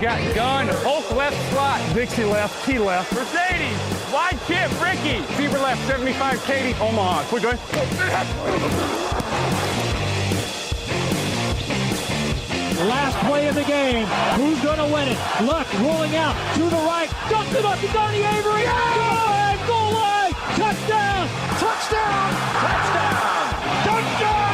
Got gun, Hulk left slot, Dixie left, Key left, Mercedes, wide chip, Ricky, Fever left, 75, Katie, Omaha. Quick, go ahead. Last play of the game. Who's going to win it? Luck rolling out to the right. Dumps it up to Donnie Avery. Go ahead, goal line. Touchdown. Touchdown. Touchdown. Touchdown.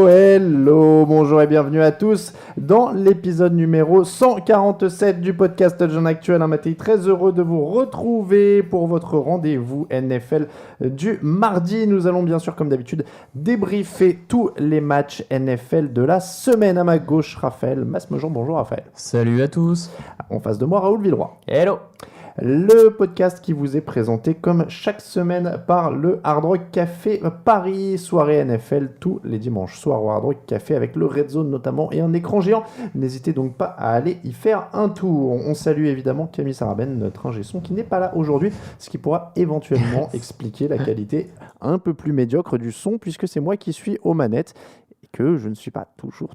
Hello, bonjour et bienvenue à tous dans l'épisode numéro 147 du podcast Jeune Actuel. Un matin très heureux de vous retrouver pour votre rendez-vous NFL du mardi. Nous allons bien sûr, comme d'habitude, débriefer tous les matchs NFL de la semaine. À ma gauche, Raphaël Masmejean. Bonjour Raphaël. Salut à tous. En face de moi, Raoul Villeroy. Hello. Le podcast qui vous est présenté comme chaque semaine par le Hard Rock Café Paris, soirée NFL tous les dimanches soirs au Hard Rock Café avec le Red Zone notamment et un écran géant. N'hésitez donc pas à aller y faire un tour. On salue évidemment Camille Sarabène, notre ingé son qui n'est pas là aujourd'hui, ce qui pourra éventuellement expliquer la qualité un peu plus médiocre du son puisque c'est moi qui suis aux manettes. Que je ne suis pas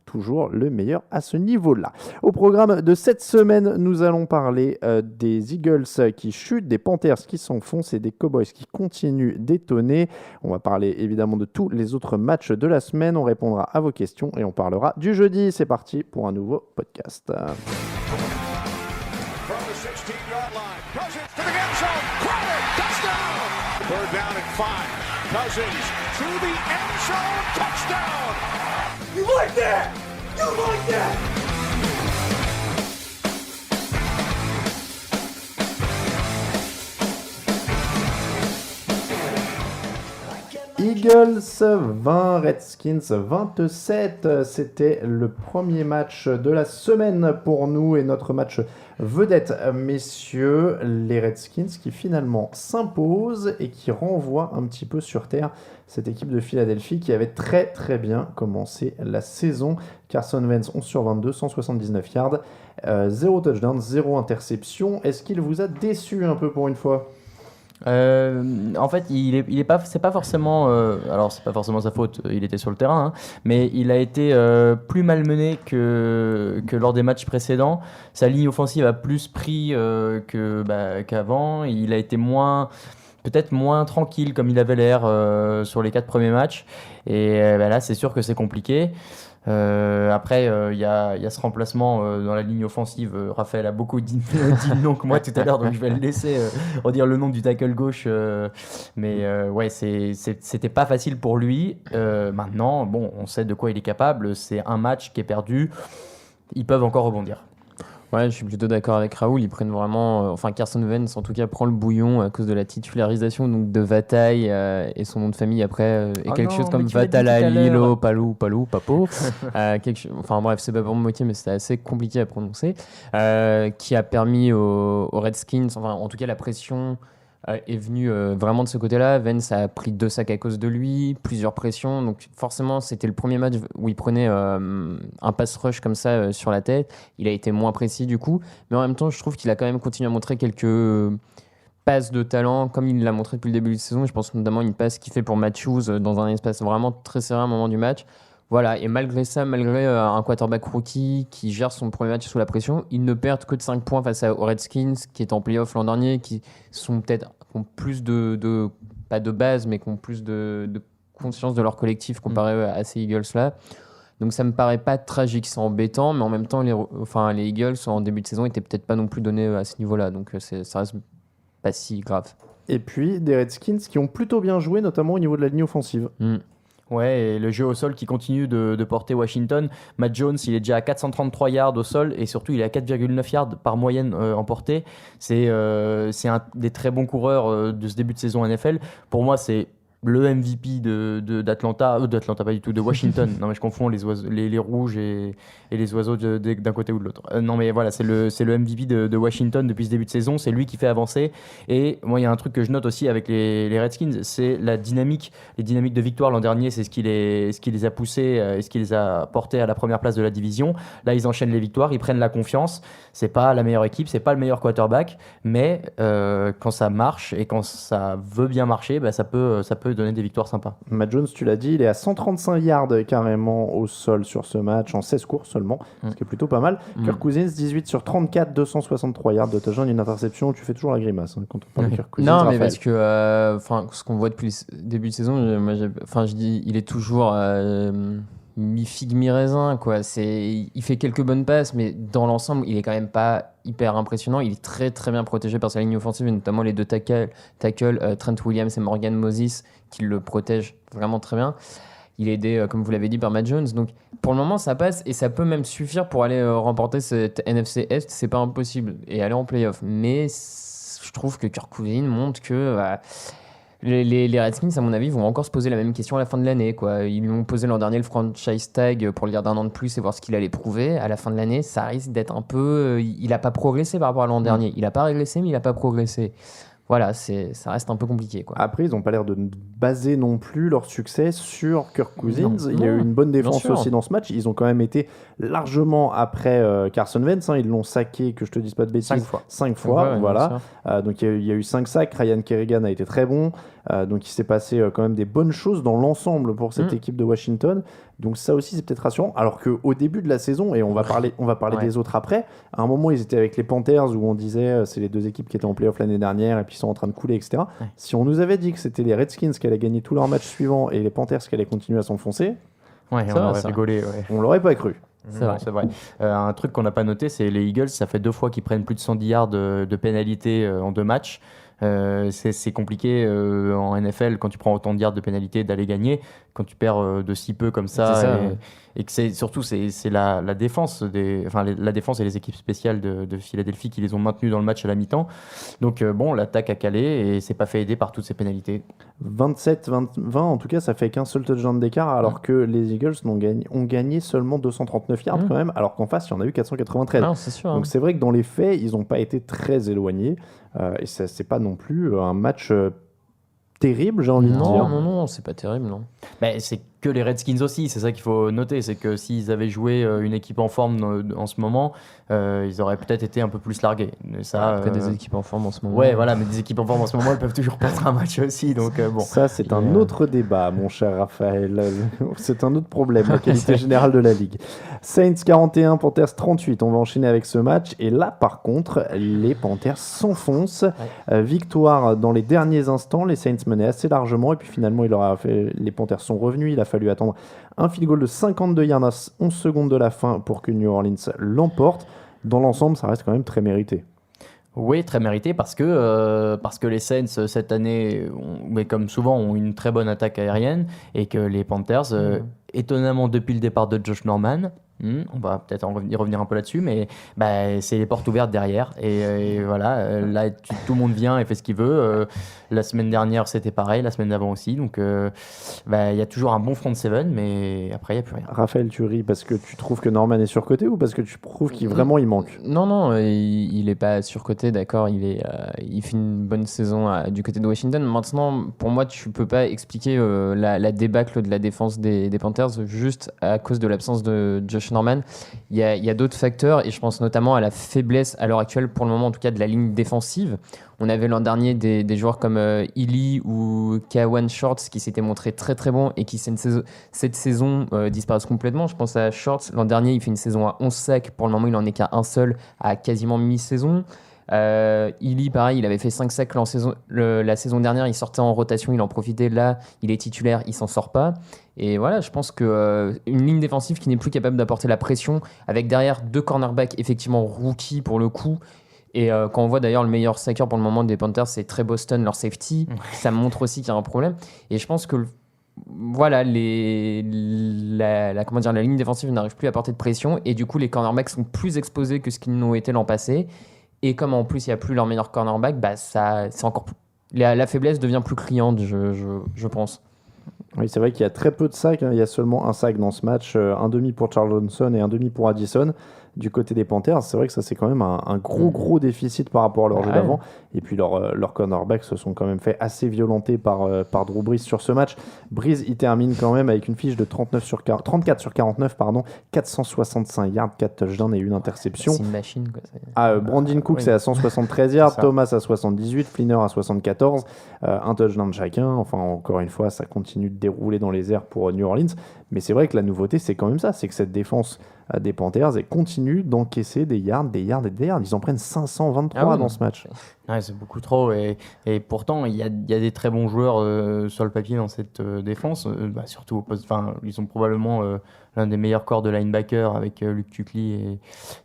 toujours le meilleur à ce niveau-là. Au programme de cette semaine, nous allons parler des Eagles qui chutent, des Panthers qui s'enfoncent et des Cowboys qui continuent d'étonner. On va parler évidemment de tous les autres matchs de la semaine. On répondra à vos questions et on parlera du jeudi. C'est parti pour un nouveau podcast. You like that? You like that? Eagles 20, Redskins 27, c'était le premier match de la semaine pour nous et notre match vedette, messieurs, les Redskins qui finalement s'imposent et qui renvoient un petit peu sur terre cette équipe de Philadelphie qui avait très bien commencé la saison. Carson Wentz 11 sur 22, 179 yards, 0 touchdown, 0 interception. Est-ce qu'il vous a déçu un peu pour une fois ? En fait, c'est pas forcément, alors c'est pas forcément sa faute, il était sur le terrain, hein, mais il a été plus malmené que lors des matchs précédents. Sa ligne offensive a plus pris qu'avant. Il a été peut-être moins tranquille comme il avait l'air sur les 4 premiers matchs. Et là, c'est sûr que c'est compliqué. Après, il y a ce remplacement dans la ligne offensive. Raphaël a beaucoup dit le nom que moi tout à l'heure, donc je vais le laisser redire le nom du tackle gauche. Ouais, c'était pas facile pour lui. Maintenant, bon, on sait de quoi il est capable. C'est un match qui est perdu. Ils peuvent encore rebondir. Ouais, je suis plutôt d'accord avec Raoul. Ils prennent vraiment, Carson Wentz en tout cas prend le bouillon à cause de la titularisation donc de Vataï et son nom de famille après est quelque chose comme Vatalalo, Palou, Papo. Bref, c'est pas pour me moquer, mais c'était assez compliqué à prononcer. Qui a permis aux Redskins, en tout cas la pression est venue vraiment de ce côté-là. Wentz a pris 2 sacs à cause de lui, plusieurs pressions. Donc forcément, c'était le premier match où il prenait un pass rush comme ça sur la tête. Il a été moins précis du coup. Mais en même temps, je trouve qu'il a quand même continué à montrer quelques passes de talent, comme il l'a montré depuis le début de la saison. Je pense notamment une passe qu'il fait pour Matthews dans un espace vraiment très serré à un moment du match. Voilà, et malgré ça, malgré un quarterback rookie qui gère son premier match sous la pression, ils ne perdent que de 5 points face aux Redskins, qui est en playoff l'an dernier, qui ont plus pas de base, mais qui ont plus de conscience de leur collectif comparé à ces Eagles-là. Donc ça me paraît pas tragique, c'est embêtant, mais en même temps, les Eagles, en début de saison, étaient peut-être pas non plus donnés à ce niveau-là, donc ça reste pas si grave. Et puis, des Redskins qui ont plutôt bien joué, notamment au niveau de la ligne offensive. Ouais, et le jeu au sol qui continue de porter Washington. Matt Jones, il est déjà à 433 yards au sol et surtout il est à 4,9 yards par moyenne en portée. C'est un des très bons coureurs de ce début de saison NFL. Pour moi, c'est le MVP d'Atlanta pas du tout, de Washington. Non mais je confonds les rouges et les oiseaux d'un côté ou de l'autre. Non mais voilà, c'est le MVP de Washington depuis ce début de saison, c'est lui qui fait avancer. Et moi il y a un truc que je note aussi avec les Redskins, c'est les dynamiques de victoire l'an dernier, c'est ce qui les a poussés et ce qui les a portés à la première place de la division. Là ils enchaînent les victoires, ils prennent la confiance. C'est pas la meilleure équipe, c'est pas le meilleur quarterback, mais quand ça marche et quand ça veut bien marcher, ça peut donner des victoires sympas. Matt Jones, tu l'as dit, il est à 135 yards carrément au sol sur ce match, en 16 courses seulement, ce qui est plutôt pas mal. Kirk Cousins, 18 sur 34, 263 yards de touchdown, une interception. Tu fais toujours la grimace quand on parle de Kirk Cousins. Non, Raphaël. mais parce que ce qu'on voit depuis le début de saison, je dis, il est toujours mi-figue, mi-raisin, quoi. Il fait quelques bonnes passes, mais dans l'ensemble, il est quand même pas hyper impressionnant. Il est très très bien protégé par sa ligne offensive, et notamment les deux tackles Trent Williams et Morgan Moses, qui le protègent vraiment très bien. Il est aidé, comme vous l'avez dit, par Matt Jones. Donc pour le moment, ça passe, et ça peut même suffire pour aller remporter cette NFC Est. C'est pas impossible, et aller en playoff. Mais je trouve que Kirk Cousins montre que les Redskins, à mon avis, vont encore se poser la même question à la fin de l'année, quoi. Ils lui ont posé l'an dernier le franchise tag pour le garder un an de plus et voir ce qu'il allait prouver. À la fin de l'année, ça risque d'être un peu... il n'a pas progressé par rapport à l'an dernier. Il n'a pas régressé, mais il n'a pas progressé. Voilà, ça reste un peu compliqué, quoi. Après, ils n'ont pas l'air de baser non plus leur succès sur Kirk Cousins. Il y a eu une bonne défense aussi dans ce match. Ils ont quand même été largement après Carson Wentz. Ils l'ont saqué, que je te dise pas de bêtises, 5 fois. Voilà. Donc il y a eu 5 sacs. Ryan Kerrigan a été très bon. Donc il s'est passé quand même des bonnes choses dans l'ensemble pour cette équipe de Washington. Donc ça aussi c'est peut-être rassurant. Alors qu'au début de la saison, et on va parler des autres après, à un moment ils étaient avec les Panthers où on disait c'est les deux équipes qui étaient en playoff l'année dernière et puis ils sont en train de couler, etc. Si on nous avait dit que c'était les Redskins qui allaient gagner tous leurs matchs suivants et les Panthers qui allaient continuer à s'enfoncer, on aurait rigolé. On l'aurait pas cru. C'est vrai. Un truc qu'on n'a pas noté, c'est les Eagles, ça fait 2 fois qu'ils prennent plus de 110 yards de pénalité en 2 matchs. C'est compliqué en NFL quand tu prends autant de yards de pénalité d'aller gagner, quand tu perds de si peu comme ça, et que c'est surtout c'est la défense la défense et les équipes spéciales de Philadelphie qui les ont maintenus dans le match à la mi-temps. Donc l'attaque a calé et c'est pas fait aider par toutes ces pénalités. 27-20 en tout cas, ça fait qu'un seul touchdown d'écart, alors que les Eagles ont gagné seulement 239 yards quand même, alors qu'en face il y en a eu 493. C'est sûr, donc c'est vrai que dans les faits ils n'ont pas été très éloignés. Et ça, c'est pas non plus un match terrible, j'ai envie de dire. Non, c'est pas terrible, non. C'est que les Redskins aussi, c'est ça qu'il faut noter, c'est que s'ils avaient joué une équipe en forme en ce moment, ils auraient peut-être été un peu plus largués. Après des équipes en forme en ce moment. Ouais, voilà, mais des équipes en forme en ce moment, elles peuvent toujours perdre un match aussi, donc bon. Ça, c'est un autre débat, mon cher Raphaël. C'est un autre problème, la qualité générale de la Ligue. Saints 41, Panthers 38. On va enchaîner avec ce match. Et là, par contre, les Panthers s'enfoncent. Victoire dans les derniers instants. Les Saints menaient assez largement. Et puis finalement, les Panthers sont revenus. Il a fallu attendre un field goal de 52 yards à 11 secondes de la fin pour que New Orleans l'emporte. Dans l'ensemble, ça reste quand même très mérité. Oui, très mérité parce que les Saints cette année, mais comme souvent, ont une très bonne attaque aérienne et que les Panthers, étonnamment depuis le départ de Josh Norman, on va peut-être y revenir un peu là-dessus, mais c'est les portes ouvertes derrière et voilà, là tout le monde vient et fait ce qu'il veut. La semaine dernière c'était pareil, la semaine d'avant aussi, donc il y a toujours un bon front seven, mais après il n'y a plus rien. Raphaël, tu ris parce que tu trouves que Norman est surcoté ou parce que tu trouves qu'il vraiment il manque? Non, il n'est pas surcoté, d'accord, il fait une bonne saison du côté de Washington. Maintenant, pour moi, tu ne peux pas expliquer la débâcle de la défense des Panthers juste à cause de l'absence de Josh Norman. Il y a d'autres facteurs et je pense notamment à la faiblesse à l'heure actuelle, pour le moment en tout cas, de la ligne défensive. On avait l'an dernier des joueurs comme Ely ou Kawan Shorts qui s'étaient montrés très très bons et qui cette saison disparaissent complètement. Je pense à Shorts, l'an dernier il fait une saison à 11 sacs, pour le moment il en est qu'à un seul à quasiment mi-saison. Ely pareil, il avait fait 5 sacs la saison dernière, il sortait en rotation, il en profitait, là il est titulaire, il s'en sort pas. Et voilà, je pense que une ligne défensive qui n'est plus capable d'apporter la pression, avec derrière 2 cornerbacks effectivement rookies pour le coup. Et quand on voit d'ailleurs le meilleur sacker pour le moment des Panthers, c'est Trey Boston, leur safety, ça montre aussi qu'il y a un problème. Et je pense que voilà, la ligne défensive n'arrive plus à apporter de pression et du coup les cornerbacks sont plus exposés que ce qu'ils n'ont été l'an passé. Et comme en plus il n'y a plus leur meilleur cornerback, c'est encore la faiblesse devient plus criante, je pense. Oui, c'est vrai qu'il y a très peu de sacs. Il y a seulement un sac dans ce match, un demi pour Charles Johnson et un demi pour Addison. Du côté des Panthers, c'est vrai que ça c'est quand même un gros déficit par rapport à leur jeu d'avant. Et puis leurs cornerbacks se sont quand même fait assez violenter par Drew Brees sur ce match. Brees, il termine quand même avec une fiche de 34 sur 49, 465 yards, 4 touchdowns et une interception. C'est une machine, quoi. Brandon Cooks est à 173 yards, Thomas à 78, Flinner à 74, un touchdown chacun. Enfin, encore une fois, ça continue de dérouler dans les airs pour New Orleans. Mais c'est vrai que la nouveauté, c'est quand même ça, c'est que cette défense des Panthers et continue d'encaisser des yards. Ils en prennent 523 dans ce match. Ouais, c'est beaucoup trop. Et pourtant, il y a des très bons joueurs sur le papier dans cette défense. Surtout au poste. Enfin, ils ont probablement l'un des meilleurs corps de linebacker avec Luke Kuechly et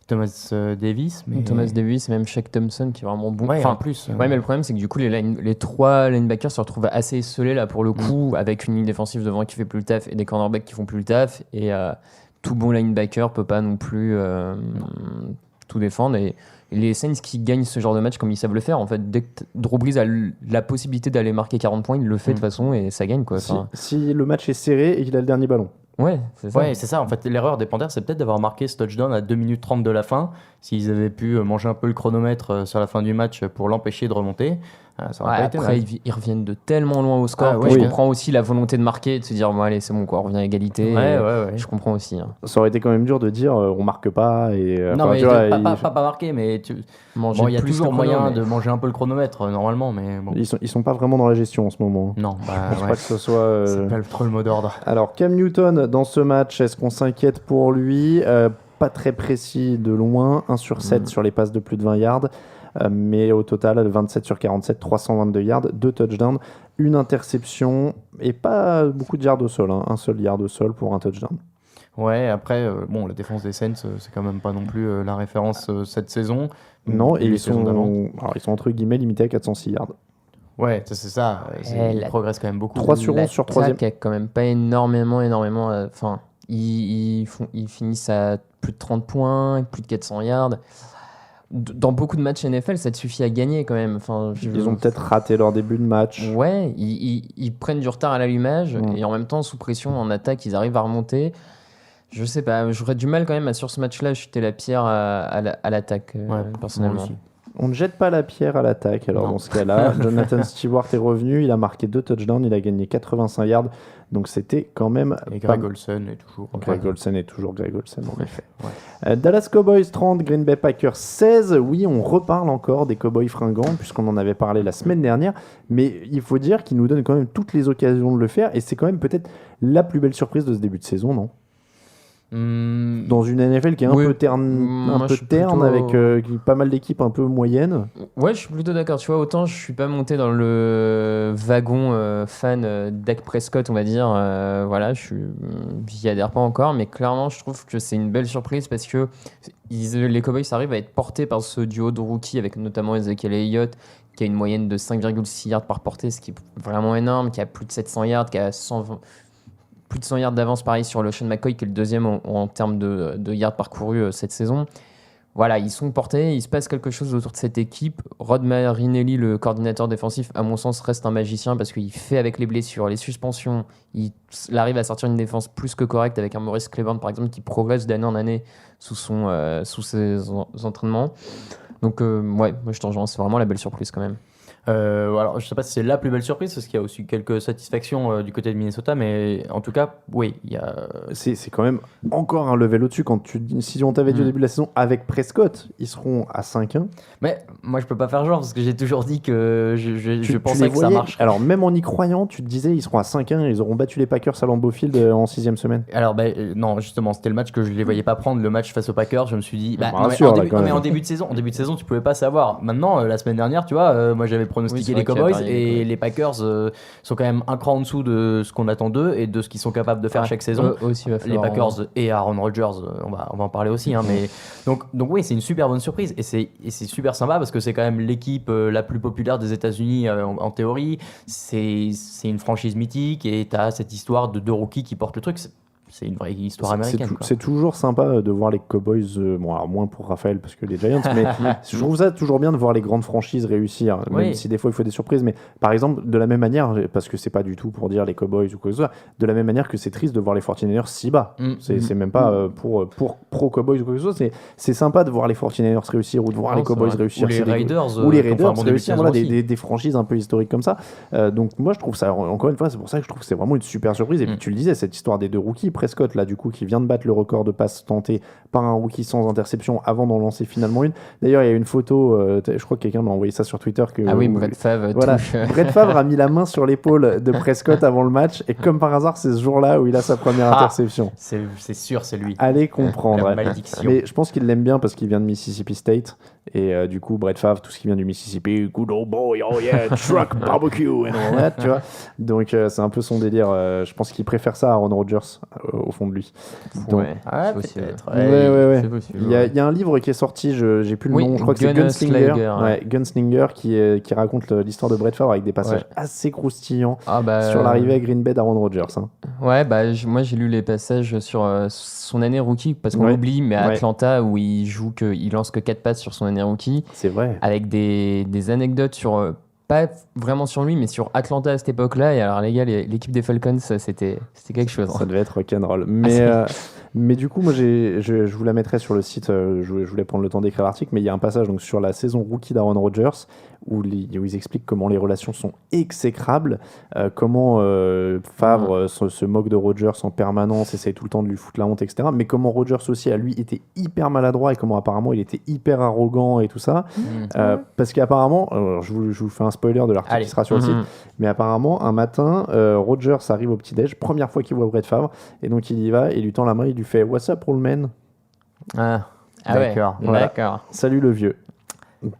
Thomas Davis. Mais... Thomas Davis et même Shaq Thompson qui est vraiment bon. Ouais, en plus. Ouais, mais le problème, c'est que du coup, les trois linebackers se retrouvent assez esselés là pour le coup, avec une ligne défensive devant qui fait plus le taf et des cornerbacks qui font plus le taf. Et tout bon linebacker peut pas non plus tout défendre. Et les Saints qui gagnent ce genre de match comme ils savent le faire, en fait, dès que Drew Brees a la possibilité d'aller marquer 40 points, il le fait de toute façon et ça gagne, quoi. Si le match est serré et qu'il a le dernier ballon. Ouais, c'est ça. Ouais, c'est ça. En fait, l'erreur des Panthers, c'est peut-être d'avoir marqué ce touchdown à 2 minutes 30 de la fin. S'ils avaient pu manger un peu le chronomètre sur la fin du match pour l'empêcher de remonter, ça aurait pas été après, mal. ils reviennent de tellement loin au score. Ouais, je comprends aussi la volonté de marquer, de se dire, bon, allez, c'est bon, quoi, on revient à égalité. Ouais. Je comprends aussi. Hein. Ça aurait été quand même dur de dire on marque pas. Non, mais pas marquer, mais il y a toujours moyen de manger un peu le chronomètre, normalement. Mais bon. Ils sont pas vraiment dans la gestion en ce moment. Non, je pense pas que ce soit. C'est pas trop le mot d'ordre. Alors, Cam Newton, dans ce match, est-ce qu'on s'inquiète pour lui Pas très précis de loin, 1 sur 7 sur les passes de plus de 20 yards. Mais au total, 27 sur 47, 322 yards, 2 touchdowns, une interception et pas beaucoup de yards au sol. Un seul yard au sol pour un touchdown. Ouais, après, la défense des Saints, c'est quand même pas non plus la référence cette saison. Non, et ils sont entre guillemets limités à 406 yards. Ouais, c'est ça. Ils progressent quand même beaucoup. 3 sur 11 sur 3e. Il a quand même pas énormément. Enfin, ils finissent à plus de 30 points, plus de 400 yards. Dans beaucoup de matchs NFL, ça te suffit à gagner quand même. Enfin, ils ont peut-être raté leur début de match. Ouais, ils prennent du retard à l'allumage et en même temps, sous pression en attaque, ils arrivent à remonter. Je sais pas, j'aurais du mal quand même sur ce match-là jeter la pierre à l'attaque, personnellement. Aussi. On ne jette pas la pierre à l'attaque. Alors dans ce cas-là, Jonathan Stewart est revenu, il a marqué 2 touchdowns, il a gagné 85 yards. Donc c'était quand même... Et Greg Olsen est toujours... Greg Olsen est toujours Greg Olsen, en effet. Ouais. Dallas Cowboys 30, Green Bay Packers 16. Oui, on reparle encore des Cowboys fringants, puisqu'on en avait parlé la semaine dernière. Mais il faut dire qu'ils nous donnent quand même toutes les occasions de le faire. Et c'est quand même peut-être la plus belle surprise de ce début de saison, non ? Dans une NFL qui est un peu terne, avec pas mal d'équipes un peu moyennes. Ouais, je suis plutôt d'accord. Tu vois, autant je suis pas monté dans le wagon fan Dak Prescott, on va dire. J'y adhère pas encore, mais clairement, je trouve que c'est une belle surprise parce que les Cowboys arrivent à être portés par ce duo de rookies avec notamment Ezekiel Elliott, qui a une moyenne de 5,6 yards par portée, ce qui est vraiment énorme, qui a plus de 700 yards, qui a plus de 100 yards d'avance, pareil sur LeSean McCoy, qui est le deuxième en termes de yards parcourus cette saison. Voilà, ils sont portés, il se passe quelque chose autour de cette équipe. Rod Marinelli, le coordinateur défensif, à mon sens, reste un magicien parce qu'il fait avec les blessures, les suspensions, il arrive à sortir une défense plus que correcte avec un Maurice Cleveland, par exemple, qui progresse d'année en année sous ses entraînements. Donc, moi je t'en rejoins, c'est vraiment la belle surprise quand même. Alors, je sais pas si c'est la plus belle surprise parce qu'il y a aussi quelques satisfactions du côté de Minnesota, mais en tout cas, oui, il y a. C'est quand même encore un level au-dessus. Si on t'avait dit au début de la saison avec Prescott, ils seront à 5-1. Mais moi, je peux pas faire genre parce que j'ai toujours dit que je pensais que ça marche. Alors, même en y croyant, tu te disais ils seront à 5-1 et ils auront battu les Packers à Lambeau Field en 6e semaine. Alors, non, justement, c'était le match que je les voyais pas prendre, le match face aux Packers. Je me suis dit, en début de saison, tu pouvais pas savoir. Maintenant, la semaine dernière, tu vois, moi j'avais pronostiqué les Cowboys et les Packers sont quand même un cran en dessous de ce qu'on attend d'eux et de ce qu'ils sont capables de faire chaque saison. Aussi, les Packers et Aaron Rodgers, on va en parler aussi. Mais donc oui, c'est une super bonne surprise et c'est super sympa parce que c'est quand même l'équipe la plus populaire des États-Unis en théorie. C'est une franchise mythique et t'as cette histoire de deux rookies qui portent le truc. c'est une vraie histoire américaine. C'est toujours sympa de voir les Cowboys, alors moins pour Raphaël parce que les Giants, mais je trouve ça toujours bien de voir les grandes franchises réussir, même si des fois il faut des surprises. Mais par exemple, de la même manière, parce que c'est pas du tout pour dire les Cowboys ou quoi que ce soit, de la même manière que c'est triste de voir les 49ers si bas. C'est même pas pour pro Cowboys ou quoi que ce soit, c'est sympa de voir les 49ers réussir ou de voir les Cowboys réussir. Ou les Raiders. Ou les Raiders réussir, voilà, des franchises un peu historiques comme ça. Donc moi je trouve ça, encore une fois, c'est pour ça que je trouve que c'est vraiment une super surprise. Et puis tu le disais, cette histoire des deux rookies, Prescott là du coup qui vient de battre le record de passes tentées par un rookie sans interception avant d'en lancer finalement une. D'ailleurs il y a une photo, je crois que quelqu'un m'a envoyé ça sur Twitter que Brett Favre Brett Favre a mis la main sur l'épaule de Prescott avant le match et comme par hasard c'est ce jour-là où il a sa première interception. C'est sûr, c'est lui. Allez comprendre. La malédiction. Mais je pense qu'il l'aime bien parce qu'il vient de Mississippi State et du coup Brett Favre, tout ce qui vient du Mississippi, good old boy, oh yeah, truck barbecue and all that, tu vois. Donc c'est un peu son délire. Je pense qu'il préfère ça à Aaron Rodgers au fond de lui. Donc, peut-être. Ouais. C'est possible, il y a un livre qui est sorti, j'ai plus le nom, je crois que c'est Gunslinger. Gunslinger qui raconte l'histoire de Brett Favre avec des passages assez croustillants sur l'arrivée à Green Bay d'Aaron Rodgers. Hein. Ouais, moi j'ai lu les passages sur son année rookie parce qu'on l'oublie, mais à Atlanta où il lance que 4 passes sur son année rookie. C'est vrai. Avec des anecdotes sur pas vraiment sur lui, mais sur Atlanta à cette époque-là. Et alors les gars, l'équipe des Falcons, c'était quelque chose. Ça devait être rock'n'roll. Mais du coup, moi, je vous la mettrai sur le site. Je voulais prendre le temps d'écrire l'article, mais il y a un passage donc, sur la saison rookie d'Aaron Rodgers où ils expliquent comment les relations sont exécrables, comment Favre se moque de Rodgers en permanence, essaye tout le temps de lui foutre la honte, etc. Mais comment Rodgers aussi, à lui, était hyper maladroit et comment apparemment il était hyper arrogant et tout ça. Parce qu'apparemment, je vous fais un spoiler de l'article qui sera sur le site, mais apparemment, un matin, Rodgers arrive au petit-déj, première fois qu'il voit Brett Favre, et donc il y va, il lui tend la main, il lui fait « What's up, old man ?» D'accord. Voilà. Salut le vieux.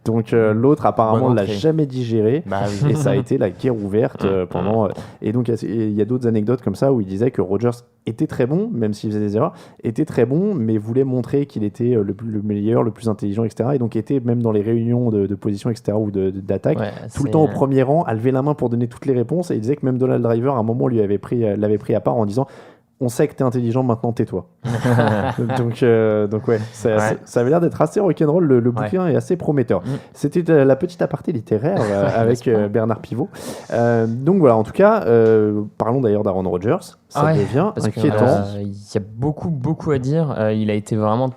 Donc l'autre apparemment l'a jamais digéré et ça a été la guerre ouverte pendant et donc il y a d'autres anecdotes comme ça où il disait que Rodgers était très bon même s'il faisait des erreurs, était très bon mais voulait montrer qu'il était le meilleur, le plus intelligent, etc. Et donc était même dans les réunions de position, etc. ou d'attaque tout le temps au premier rang à lever la main pour donner toutes les réponses et il disait que même Donald Driver à un moment l'avait pris à part en disant on sait que t'es intelligent, maintenant tais-toi. donc ouais, ça avait l'air d'être assez rock'n'roll. Le bouquin est assez prometteur. C'était la petite aparté littéraire avec Bernard Pivot. Donc voilà, en tout cas, parlons d'ailleurs d'Aaron Rodgers. Ça devient inquiétant. Il y a beaucoup à dire. Il a été vraiment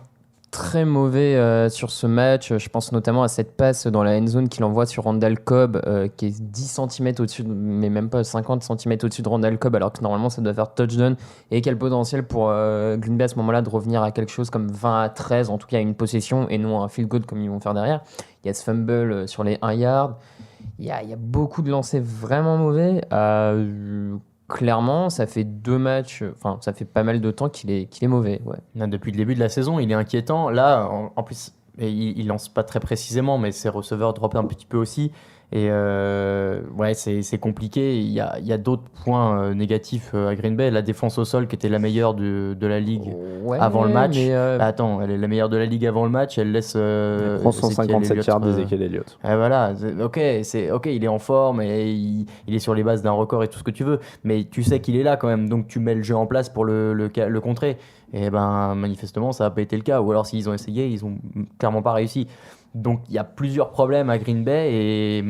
très mauvais sur ce match. Je pense notamment à cette passe dans la end zone qu'il envoie sur Randall Cobb qui est 10 cm au-dessus, mais même pas 50 cm au-dessus de Randall Cobb, alors que normalement ça doit faire touchdown et qui a le potentiel pour Green Bay à ce moment-là de revenir à quelque chose comme 20-13, en tout cas à une possession et non un field goal comme ils vont faire derrière. Il y a ce fumble sur les 1 yard. Il y a beaucoup de lancers vraiment mauvais. Clairement, ça fait 2 matchs, ça fait pas mal de temps qu'il est mauvais. Ouais. Depuis le début de la saison, il est inquiétant. Là, en plus, il lance pas très précisément, mais ses receveurs droppent un petit peu aussi. Et c'est compliqué. Il y a d'autres points négatifs à Green Bay. La défense au sol qui était la meilleure de la ligue avant le match. Attends, elle est la meilleure de la ligue avant le match. Elle laisse. Elle prend 157 yards d'Ezekiel Elliott. Voilà, ok, il est en forme et il est sur les bases d'un record et tout ce que tu veux. Mais tu sais qu'il est là quand même. Donc tu mets le jeu en place pour le contrer. Et manifestement, ça n'a pas été le cas. Ou alors s'ils ont essayé, ils ont clairement pas réussi. Donc il y a plusieurs problèmes à Green Bay et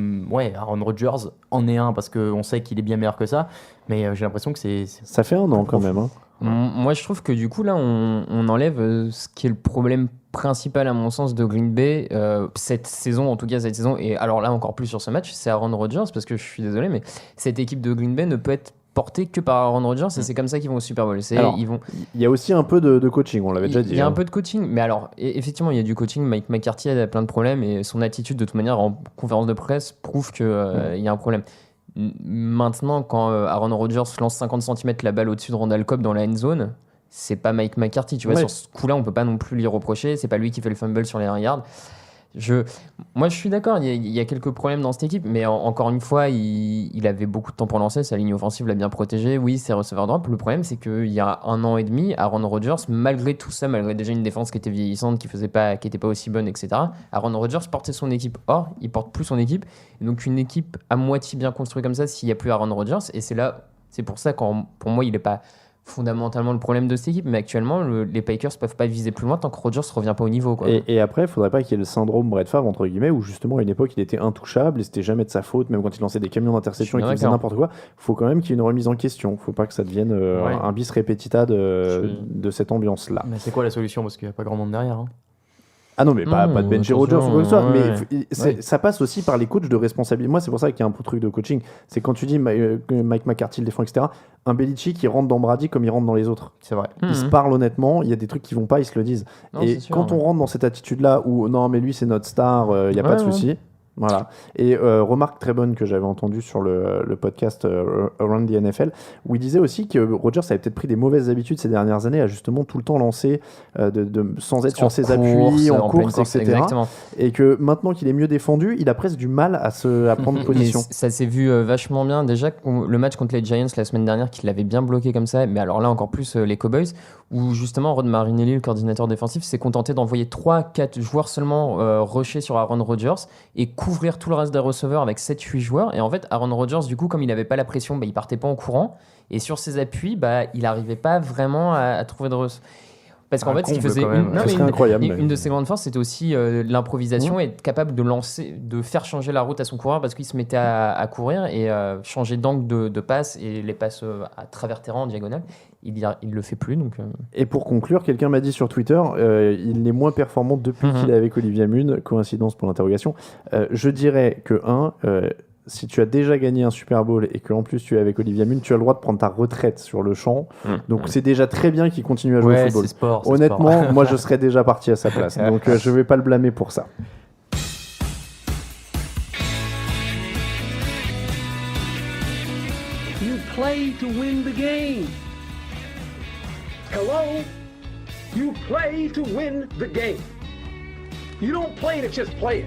Aaron Rodgers en est un parce qu'on sait qu'il est bien meilleur que ça, mais j'ai l'impression que ça fait un an quand même. Hein. Moi je trouve que du coup là on enlève ce qui est le problème principal à mon sens de Green Bay cette saison, et alors là encore plus sur ce match, c'est Aaron Rodgers parce que je suis désolé mais cette équipe de Green Bay ne peut être porté que par Aaron Rodgers et c'est comme ça qu'ils vont au Super Bowl. Il y a aussi un peu de coaching, on l'avait déjà dit. Il y a un peu de coaching, mais alors effectivement il y a du coaching. Mike McCarthy a plein de problèmes et son attitude de toute manière en conférence de presse prouve qu'il y a un problème. Maintenant quand Aaron Rodgers lance 50 cm la balle au-dessus de Randall Cobb dans la end zone, c'est pas Mike McCarthy, tu vois, sur ce coup-là on peut pas non plus lui reprocher, c'est pas lui qui fait le fumble sur les 1 yard. Moi je suis d'accord, il y a quelques problèmes dans cette équipe, mais encore une fois, il avait beaucoup de temps pour lancer, sa ligne offensive l'a bien protégé, oui, ses receveurs droits. Le problème, c'est qu'il y a 1 an et demi, Aaron Rodgers, malgré tout ça, malgré déjà une défense qui était vieillissante, qui était pas aussi bonne, etc., Aaron Rodgers portait son équipe. Or, il porte plus son équipe, et donc une équipe à moitié bien construite comme ça, s'il n'y a plus Aaron Rodgers, et c'est pour ça que pour moi, il est pas fondamentalement le problème de cette équipe, mais actuellement les Packers peuvent pas viser plus loin tant que Rodgers revient pas au niveau, quoi. Et après, il faudrait pas qu'il y ait le syndrome Brett Favre entre guillemets, où justement à une époque il était intouchable et c'était jamais de sa faute, même quand il lançait des camions d'interception et qu'il faisait n'importe quoi. Faut quand même qu'il y ait une remise en question. Faut pas que ça devienne un bis repetita de cette ambiance là. Mais c'est quoi la solution, parce qu'il n'y a pas grand monde derrière, hein. Ah non, mais pas de bencher Rodgers ou quoi que ce soit. ouais. Mais ça passe aussi par les coachs de responsabilité. Moi, c'est pour ça qu'il y a un peu de truc de coaching. C'est quand tu dis que Mike McCarthy le défend, etc. Un Belichick, il rentre dans Brady comme il rentre dans les autres. C'est vrai. Ils se parlent honnêtement. Il y a des trucs qui vont pas, ils se le disent. Non, et c'est sûr, quand on rentre dans cette attitude-là où non, mais lui, c'est notre star, il n'y a pas de souci. Voilà. Et remarque très bonne que j'avais entendue sur le podcast Around the NFL, où il disait aussi que Rodgers avait peut-être pris des mauvaises habitudes ces dernières années à justement tout le temps lancer sans être sur ses appuis, en course, etc. Exactement. Et que maintenant qu'il est mieux défendu, il a presque du mal à prendre position. Et ça s'est vu vachement bien déjà le match contre les Giants la semaine dernière, qu'il l'avait bien bloqué comme ça, mais alors là encore plus les Cowboys, où justement Rod Marinelli, le coordinateur défensif, s'est contenté d'envoyer 3-4 joueurs seulement rusher sur Aaron Rodgers et couvrir tout le reste des receveurs avec 7-8 joueurs. Et en fait, Aaron Rodgers, du coup, comme il n'avait pas la pression, il partait pas en courant. Et sur ses appuis, il n'arrivait pas vraiment à trouver de receveurs. Parce qu'en fait, ce qu'il faisait, une de ses grandes forces, c'était aussi l'improvisation et être capable de lancer, de faire changer la route à son coureur, parce qu'il se mettait à courir et changer d'angle de passe, et les passes à travers terrain en diagonale. Il le fait plus. Donc, Et pour conclure, quelqu'un m'a dit sur Twitter, il est moins performant depuis qu'il est avec Olivier Munn. Coïncidence pour l'interrogation. Je dirais que si tu as déjà gagné un Super Bowl et qu'en plus tu es avec Olivier Munn, tu as le droit de prendre ta retraite sur le champ. Donc c'est déjà très bien qu'il continue à jouer au football. C'est sport, honnêtement, moi je serais déjà parti à sa place. Donc je vais pas le blâmer pour ça. You play to win the game. Hello? You play to win the game. You don't play to just play it.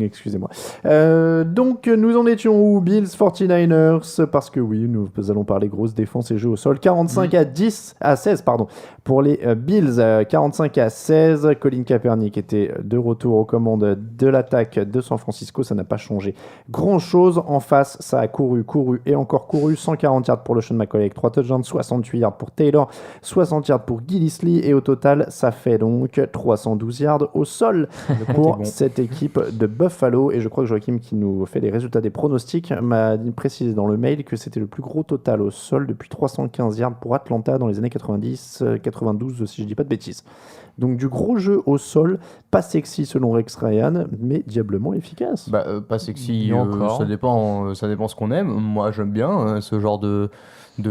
Excusez-moi. Donc nous en étions où? Bills 49ers, parce que oui, nous allons parler grosse défense et jeu au sol. 45-16 pardon, pour les Bills. 45-16. Colin Kaepernick était de retour aux commandes de l'attaque de San Francisco. Ça n'a pas changé grand chose. En face, ça a couru et encore couru. 140 yards pour le Sean McCoy avec 3 touchdowns, 68 yards pour Taylor, 60 yards pour Gillislee, et au total ça fait donc 312 yards au sol pour cette équipe de Buffalo. Et je crois que Joachim, qui nous fait les résultats des pronostics, m'a précisé dans le mail que c'était le plus gros total au sol depuis 315 yards pour Atlanta dans les années 90-92, si je dis pas de bêtises. Donc du gros jeu au sol, pas sexy selon Rex Ryan, mais diablement efficace. Pas sexy, ça dépend ce qu'on aime. Moi j'aime bien ce genre de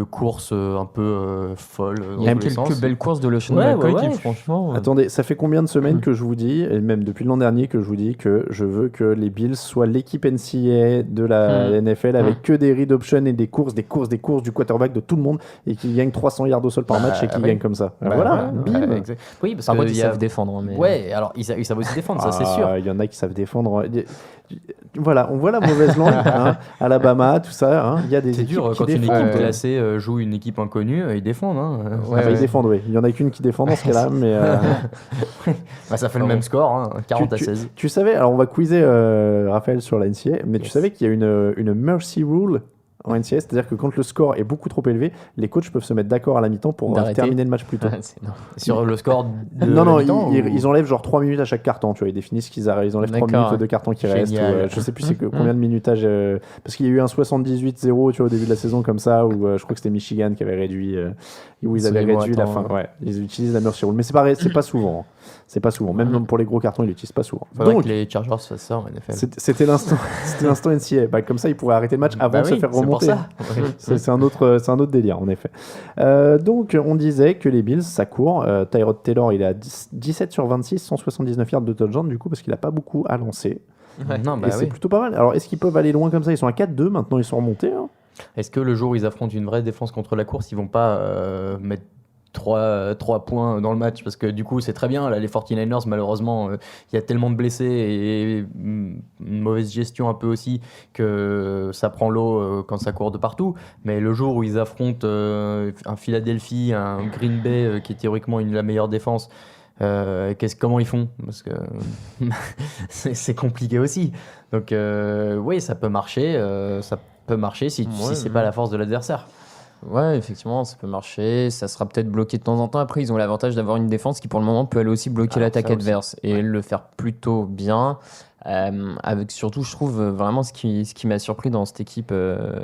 course un peu folle. Il y a quelques belles courses de LeSean McCoy qui, franchement. Attendez, ça fait combien de semaines que je vous dis, et même depuis l'an dernier que je vous dis, que je veux que les Bills soient l'équipe NCAA de la NFL avec que des read options et des courses du quarterback de tout le monde, et qui gagnent 300 yards au sol par match et qui gagnent comme ça. Voilà, bim. Oui, parce qu'ils savent défendre. Mais... Ouais, alors ils savent aussi défendre, ça c'est sûr. Il y en a qui savent défendre. Voilà, on voit la mauvaise langue, Alabama, tout ça. Il y a des c'est équipes dur qui quand défendent. une équipe classée joue une équipe inconnue, ils défendent. Ils défendent, oui. Il y en a qu'une qui défend dans ce cas-là, mais. Ça fait le même score, 40-16. Tu savais, alors on va quizer Raphaël sur la NCAA, mais tu savais qu'il y a une mercy rule en NCAA, c'est-à-dire que quand le score est beaucoup trop élevé, les coachs peuvent se mettre d'accord à la mi-temps pour terminer le match plus tôt. Sur le score de non, mi-temps, ils enlèvent genre 3 minutes à chaque carton, tu vois, ils définissent qu'ils ils enlèvent 3 minutes de carton qui restent. Je sais plus combien de minutage, parce qu'il y a eu un 78-0, tu vois, au début de la saison comme ça, où je crois que c'était Michigan qui avait réduit, où ils avaient réduit la fin. Ouais, ils utilisent la mercy rule, mais c'est pareil, c'est pas souvent. C'est pas souvent, même pour les gros cartons, ils l'utilisent pas souvent. Faudrait que les Chargers fassent ça en NFL. C'était l'instant NCAA. Comme ça, ils pourraient arrêter le match avant de se faire remonter. C'est un autre délire, en effet. Donc, on disait que les Bills, ça court. Tyrod Taylor, il est à 17 sur 26, 179 yards de touchdown, du coup, parce qu'il a pas beaucoup à lancer. C'est plutôt pas mal. Alors, est-ce qu'ils peuvent aller loin comme ça? Ils sont à 4-2, maintenant ils sont remontés. Est-ce que le jour où ils affrontent une vraie défense contre la course, ils vont pas mettre 3 points dans le match, parce que du coup c'est très bien là, les 49ers malheureusement il y a tellement de blessés et une mauvaise gestion un peu aussi que ça prend l'eau quand ça court de partout, mais le jour où ils affrontent un Philadelphie, un Green Bay qui est théoriquement la meilleure défense, comment ils font, parce que c'est compliqué aussi, donc oui ça peut marcher si c'est pas la force de l'adversaire. Ouais, effectivement, ça peut marcher. Ça sera peut-être bloqué de temps en temps. Après, ils ont l'avantage d'avoir une défense qui, pour le moment, peut aller aussi bloquer l'attaque adverse et le faire plutôt bien. Avec surtout, je trouve vraiment ce qui m'a surpris dans cette équipe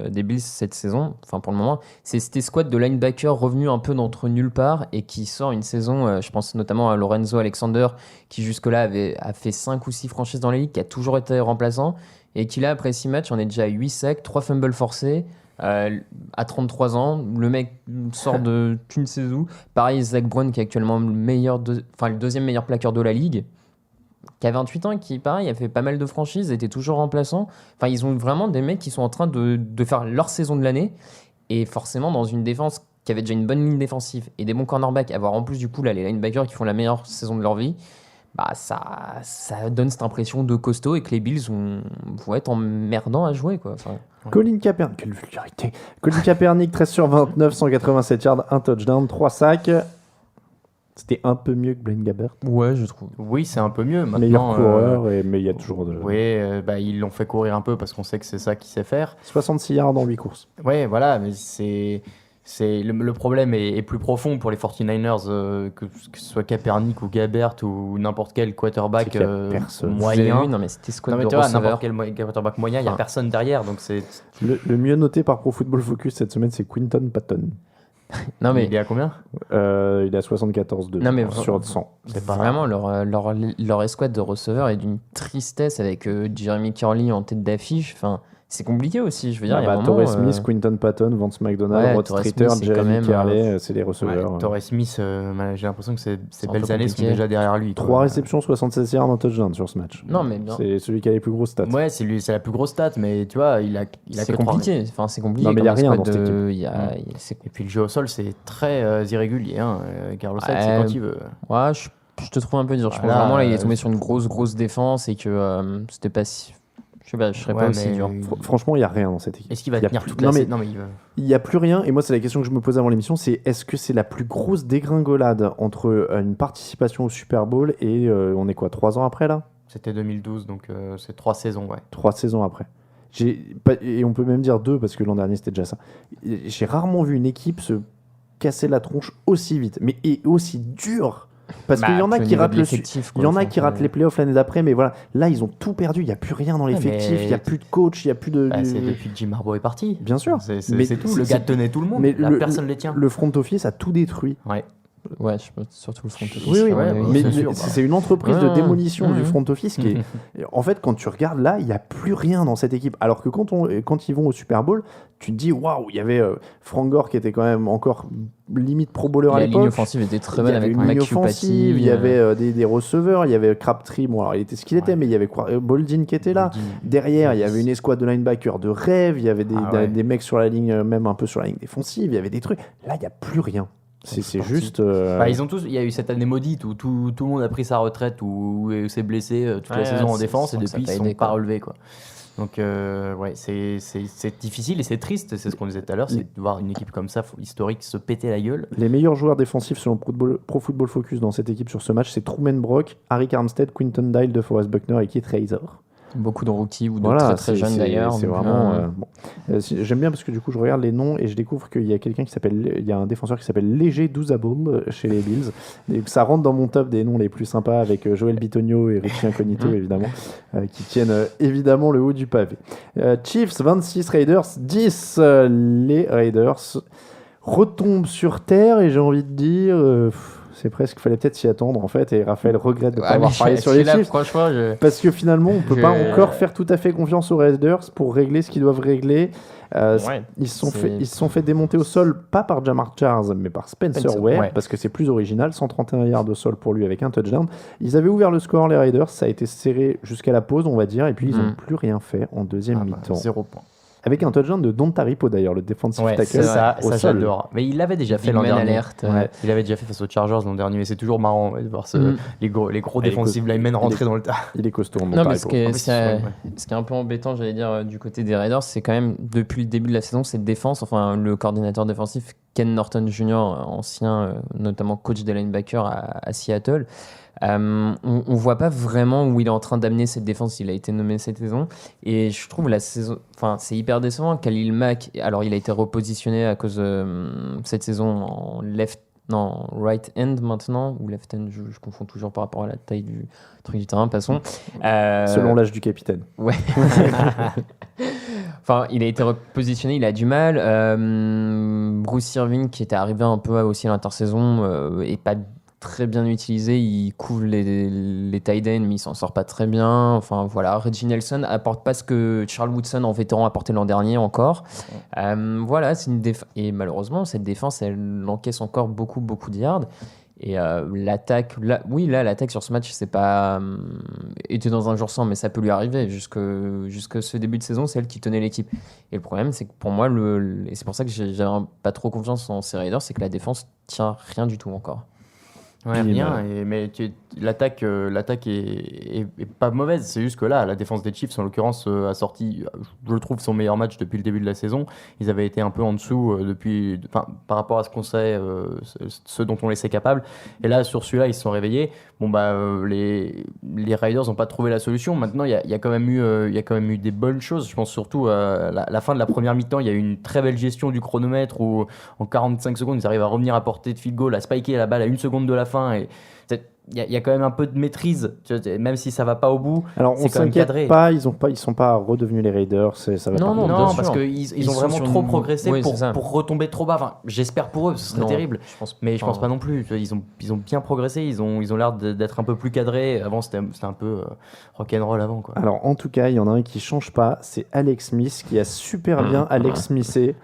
des Bills cette saison, enfin pour le moment, c'est cette escouade de linebackers revenus un peu d'entre nulle part et qui sort une saison. Je pense notamment à Lorenzo Alexander qui jusque-là a fait 5 ou 6 franchises dans la ligue, qui a toujours été remplaçant et qui là, après 6 matchs, on est déjà à 8 sacs, 3 fumbles forcés. À 33 ans, le mec sort de tu ne sais où. Pareil, Zach Brown qui est actuellement le deuxième meilleur plaqueur de la ligue, qui a 28 ans, qui pareil a fait pas mal de franchises, était toujours remplaçant. Enfin, ils ont vraiment des mecs qui sont en train de faire leur saison de l'année, et forcément dans une défense qui avait déjà une bonne ligne défensive et des bons cornerbacks, avoir en plus du coup là les linebackers qui font la meilleure saison de leur vie. Bah ça donne cette impression de costaud et que les Bills vont être emmerdants à jouer, quoi. Enfin, Colin Kaepernick, quelle vulgarité. Colin Kaepernick, 13 sur 29, 187 yards, 1 touchdown, 3 sacs. C'était un peu mieux que Blaine Gabbert. ouais, je trouve. Oui, c'est un peu mieux maintenant. Meilleur coureur, mais il y a toujours de... Oui, ils l'ont fait courir un peu parce qu'on sait que c'est ça qu'il sait faire. 66 yards en 8 courses. Ouais, voilà, mais le problème est plus profond pour les 49ers, que ce soit Kaepernick ou Gabbert ou n'importe quel quarterback C'est qu'il y a personne. moyen. Non, mais c'était squad Non, mais de tu vois, receveurs. n'importe quel quarterback moyen, il n'y a personne derrière, donc c'est... Le mieux noté par Pro Football Focus cette semaine, c'est Quinton Patton. Non, mais Il est à combien? Il a 74,2 Non, mais sur 100. C'est pas vraiment, leur escouade de receveurs est d'une tristesse avec Jeremy Curley en tête d'affiche. Enfin, c'est compliqué aussi, je veux dire. Il y a un moment, Torrey Smith, Quinton Patton, Vance McDonald, ouais, Rod Torrey Streeter, Smith, c'est quand Jeremy même, Carley, c'est les receveurs. Torrey Smith, j'ai l'impression que ces un belles peu années sont compliqué. déjà derrière lui. 3 réceptions, 76 yards, 1 touchdown sur ce match. Non, mais bien. C'est celui qui a les plus grosses stats. Ouais, c'est la plus grosse stat, mais tu vois, il a C'est que 3. compliqué. Enfin, c'est compliqué. Non, mais il y a comme rien escouade dans cette de- il y a- c'est- Et puis le jeu au sol, c'est très irrégulier. Hein. Carlos Hyde, Ouais. c'est quand il veut. Ouais, je te trouve un peu dur. Je pense Voilà, vraiment là, il est tombé sur une grosse défense et que c'était pas si. Je sais pas, je serais Ouais, pas aussi mais dur. Franchement, il n'y a rien dans cette équipe. Est-ce qu'il va Il y a tenir plus- toute non, la mais- saison? Non, mais il va... Il n'y a plus rien, et moi c'est la question que je me posais avant l'émission, c'est est-ce que c'est la plus grosse dégringolade entre une participation au Super Bowl et on est quoi, 3 ans après là? C'était 2012, donc c'est 3 saisons, ouais. 3 saisons après. Et on peut même dire 2 parce que l'an dernier c'était déjà ça. J'ai rarement vu une équipe se casser la tronche aussi vite, mais et aussi dur. Parce qu'il y en a qui ratent il y en a qui ratent les playoffs l'année d'après, mais voilà, là ils ont tout perdu, il n'y a plus rien dans l'effectif, mais- il n'y a plus de coach, il n'y a plus de... Bah, c'est depuis que Jim Harbaugh est parti. Bien sûr. C'est Mais tout. c'est- Le gars c'est- tenait tout le monde. Mais Là, personne ne les tient. Le front office a tout détruit. Ouais. Ouais, je pense surtout le front office. Oui, oui, ouais, mais c'est sûr, c'est une entreprise Ouais, de ouais. démolition du Mhm. front office qui est... En fait, quand tu regardes là, il n'y a plus rien dans cette équipe. Alors que quand ils vont au Super Bowl, tu te dis, waouh, il y avait Frank Gore qui était quand même encore limite pro bowler à La ligne l'époque. offensive était très Il y bonne avait avec une ligne McHugh offensive, Patty. il y avait des receveurs, il y avait Crabtree, bon alors il était ce qu'il était, mais il y avait Boldin qui était là. Derrière, il y avait une escouade de linebackers de rêve, il y avait des mecs sur la ligne, même un peu sur la ligne défensive, il y avait des trucs. Là, il n'y a plus rien. C'est juste... Bah, il y a eu cette année maudite où tout le monde a pris sa retraite ou s'est blessé toute la Ouais, saison en c'est- défense, et ça depuis ils t'a ne sont aidé, pas quoi. relevés, quoi. Donc ouais, c'est difficile et c'est triste, c'est ce qu'on disait tout à l'heure, c'est de voir une équipe comme ça, historique, se péter la gueule. Les meilleurs joueurs défensifs selon Pro Football Focus dans cette équipe sur ce match, c'est Truman Brock, Arik Armstead, Quinton Dyle, DeForest Buckner et Keith Razor. Beaucoup de rookies ou de Voilà, très jeunes d'ailleurs. C'est donc, vraiment. Bon. J'aime bien parce que du coup, je regarde les noms et je découvre qu'il y a quelqu'un qui s'appelle. Il y a un défenseur qui s'appelle Léger Douzable chez les Bills. Et ça rentre dans mon top des noms les plus sympas avec Joel Bitonio et Richie Incognito, évidemment, qui tiennent évidemment le haut du pavé. Chiefs 26, Raiders 10. Les Raiders retombent sur terre et j'ai envie de dire. C'est presque, fallait peut-être s'y attendre en fait, et Raphaël regrette de ne pas avoir parié sur les là, Chiefs. franchement, Parce que finalement, on ne peut pas encore faire tout à fait confiance aux Raiders pour régler ce qu'ils doivent régler. Ouais, Ils se sont fait démonter au sol, pas par Jamar Chase, mais par Spencer Ware, ouais. parce que c'est plus original. 131 yards au sol pour lui avec un touchdown. Ils avaient ouvert le score, les Raiders. Ça a été serré jusqu'à la pause, on va dire, et puis ils n'ont plus rien fait en deuxième mi-temps. 0 point. Avec un touchdown de Don Taripo d'ailleurs, le defensive Ouais, tackle. ça au sol. j'adore. Mais il l'avait déjà fait Big l'an man dernier. alerte. Ouais. Il avait déjà fait face aux Chargers l'an dernier, mais c'est toujours marrant de voir les gros il est defensive linemen rentrer dans le tas. Il est costaud. Don Non, mais Taripo. ce qui est un peu embêtant, j'allais dire, du côté des Raiders, c'est quand même, depuis le début de la saison, cette défense, enfin, le coordinateur défensif, Ken Norton Jr., ancien, notamment coach des linebackers à Seattle, on voit pas vraiment où il est en train d'amener cette défense. Il a été nommé cette saison et je trouve la saison, enfin c'est hyper décevant. Khalil Mack, alors il a été repositionné à cause cette saison en right end maintenant ou left end, je confonds toujours par rapport à la taille du truc du terrain. Passons. Selon l'âge du capitaine. Ouais. Enfin, il a été repositionné, il a du mal. Bruce Irvin, qui était arrivé un peu aussi à l'intersaison, est pas très bien utilisé. Il couvre les tight ends, mais il s'en sort pas très bien. Enfin voilà, Reggie Nelson apporte pas ce que Charles Woodson en vétéran apportait l'an dernier encore. Voilà, c'est une et malheureusement cette défense elle encaisse encore beaucoup de yards. Et l'attaque, l'attaque sur ce match, c'est pas était dans un jour sans, mais ça peut lui arriver. Jusque ce début de saison, c'est elle qui tenait l'équipe. Et le problème, c'est que pour moi, et c'est pour ça que j'ai pas trop confiance en ces Raiders, c'est que la défense tient rien du tout encore. Ouais, rien. Mais l'attaque est pas mauvaise. C'est juste que là, la défense des Chiefs, en l'occurrence, a sorti, je le trouve, son meilleur match depuis le début de la saison. Ils avaient été un peu en dessous par rapport à ce qu'on sait, ce dont on les sait capables. Et là, sur celui-là, ils se sont réveillés. Bon, les Raiders n'ont pas trouvé la solution. Maintenant, il y a quand même eu des bonnes choses. Je pense surtout à la fin de la première mi-temps, il y a eu une très belle gestion du chronomètre où, en 45 secondes, ils arrivent à revenir à portée de field goal, à spiker la balle à 1 seconde de la fin. Et il y a quand même un peu de maîtrise, même si ça va pas au bout. Alors on s'inquiète pas, ils sont pas redevenus les Raiders, ça va pas. Non, parce qu'ils ont vraiment trop progressé oui, pour retomber trop bas. Enfin, j'espère pour eux, ce serait terrible. Je pense pas non plus. Ils ont bien progressé, ils ont l'air d'être un peu plus cadrés. Avant c'était un peu rock'n'roll avant quoi. Alors en tout cas, il y en a un qui change pas, c'est Alex Smith qui a super bien Alex Smithé.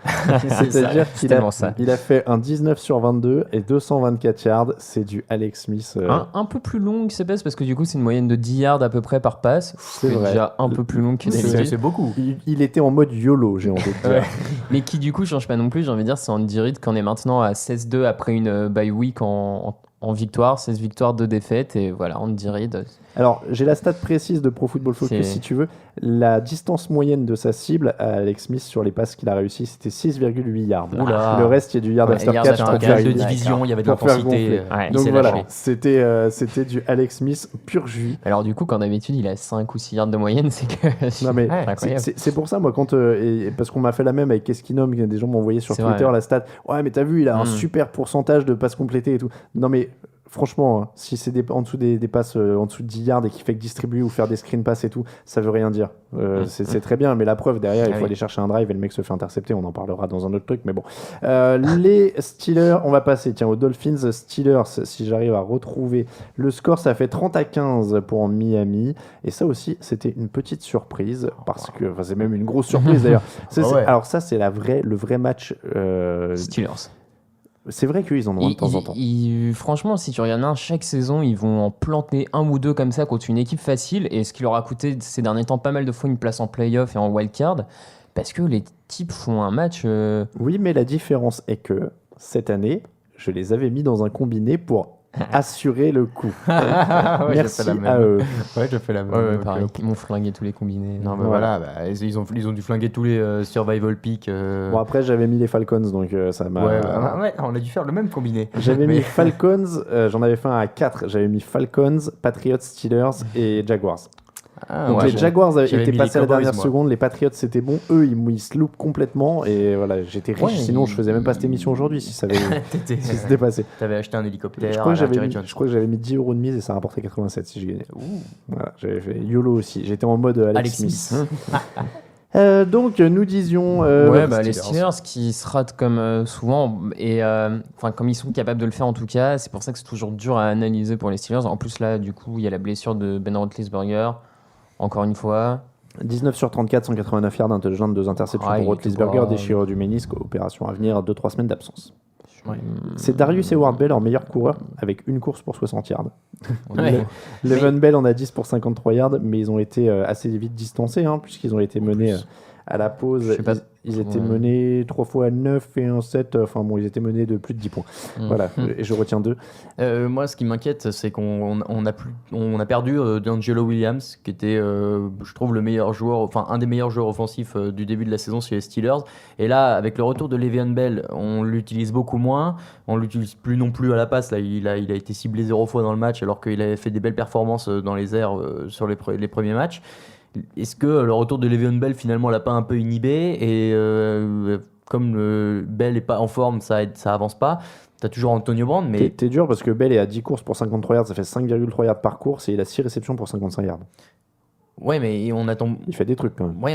C'est-à-dire qu'il a fait un 19/22 et 224 yards, c'est du Alex Smith. Un peu plus longue ces passes parce que du coup c'est une moyenne de 10 yards à peu près par passe. C'est déjà un peu plus long que d'habitude. C'est beaucoup. Il était en mode YOLO, j'ai envie de dire. Mais qui du coup change pas non plus, j'ai envie de dire, c'est Andy Reid qu'on est maintenant à 16-2 après une bye week en victoire, 16 victoires, 2 défaites et voilà, Andy Reid. Alors, j'ai la stat précise de Pro Football Focus si tu veux. La distance moyenne de sa cible à Alex Smith sur les passes qu'il a réussi, c'était 6,8 yards. Oula. Le reste, il y a du yard after catch. Un duel de division, il y avait de l'intensité. Donc voilà, c'était du Alex Smith pur jus. Alors du coup, quand d'habitude il a 5 ou 6 yards de moyenne, c'est que... Non mais c'est pour ça, moi, parce qu'on m'a fait la même avec Keskinum, des gens m'ont envoyé sur Twitter la stat. Ouais, mais t'as vu, il a un super pourcentage de passes complétées et tout. Non mais... Franchement, si c'est en dessous des passes, en dessous de 10 yards et qu'il fait que distribuer ou faire des screen passes et tout, ça veut rien dire. C'est très bien, mais la preuve derrière, il faut aller chercher un drive et le mec se fait intercepter. On en parlera dans un autre truc, mais bon. Les Steelers, on va passer aux Dolphins. Steelers, si j'arrive à retrouver le score, ça fait 30-15 pour Miami. Et ça aussi, c'était une petite surprise, parce que c'est même une grosse surprise d'ailleurs. Alors ça, c'est le vrai match Steelers. C'est vrai qu'ils en ont de temps en temps. Franchement, si tu regardes chaque saison, ils vont en planter un ou deux comme ça contre une équipe facile, et ce qui leur a coûté ces derniers temps pas mal de fois une place en play-off et en wildcard, parce que les types font un match... Oui, mais la différence est que cette année, je les avais mis dans un combiné pour assurer le coup. Merci à eux. Ouais, je fais la même. Ouais, pareil. Ils m'ont flingué tous les combinés. Non, mais voilà, ils ont dû flinguer tous les survival picks. Bon, après, j'avais mis les Falcons, donc ça m'a... Ouais, on a dû faire le même combiné. J'avais mis Falcons, j'en avais fait un à 4. J'avais mis Falcons, Patriots, Steelers et Jaguars. Donc les Jaguars étaient passés à la dernière seconde, les Patriots c'était bon, eux ils se loupent complètement et voilà, j'étais riche, sinon je faisais même pas cette émission aujourd'hui si ça s'était passé. T'avais acheté un hélicoptère. Je crois que j'avais mis 10 € de mise et ça rapportait 87 si je gagnais. Voilà, j'avais fait YOLO aussi, j'étais en mode Alex Smith. Donc nous disions les Steelers qui se ratent comme souvent et comme ils sont capables de le faire en tout cas, c'est pour ça que c'est toujours dur à analyser pour les Steelers. En plus là du coup il y a la blessure de Ben Roethlisberger encore une fois. 19/34, 189 yards, un touchdown, 2 interceptions pour Roethlisberger, déchirure du ménisque, opération à venir, 2-3 semaines d'absence. C'est Darius Howard-Bell en meilleur coureur avec une course pour 60 yards. Le'Veon Bell en a 10 pour 53 yards, mais ils ont été assez vite distancés puisqu'ils ont été menés à la pause. Je sais pas. Ils étaient menés 3 fois à 9 et 1-7. Enfin bon, ils étaient menés de plus de 10 points. Voilà, et je retiens 2. Moi, ce qui m'inquiète, c'est qu'on a perdu D'Angelo Williams, qui était, je trouve, le meilleur joueur, enfin un des meilleurs joueurs offensifs du début de la saison chez les Steelers. Et là, avec le retour de Le'Veon Bell, on l'utilise beaucoup moins. On l'utilise plus non plus à la passe. Là, il a été ciblé 0 fois dans le match, alors qu'il avait fait des belles performances dans les airs sur les premiers matchs. Est-ce que le retour de Le'Veon Bell finalement l'a pas un peu inhibé et comme Bell est pas en forme, ça avance pas. T'as toujours Antonio Brown, mais T'es dur parce que Bell est à 10 courses pour 53 yards, ça fait 5,3 yards par course et il a 6 réceptions pour 55 yards. ouais, mais on attend. Il fait des trucs quand même. Ouais,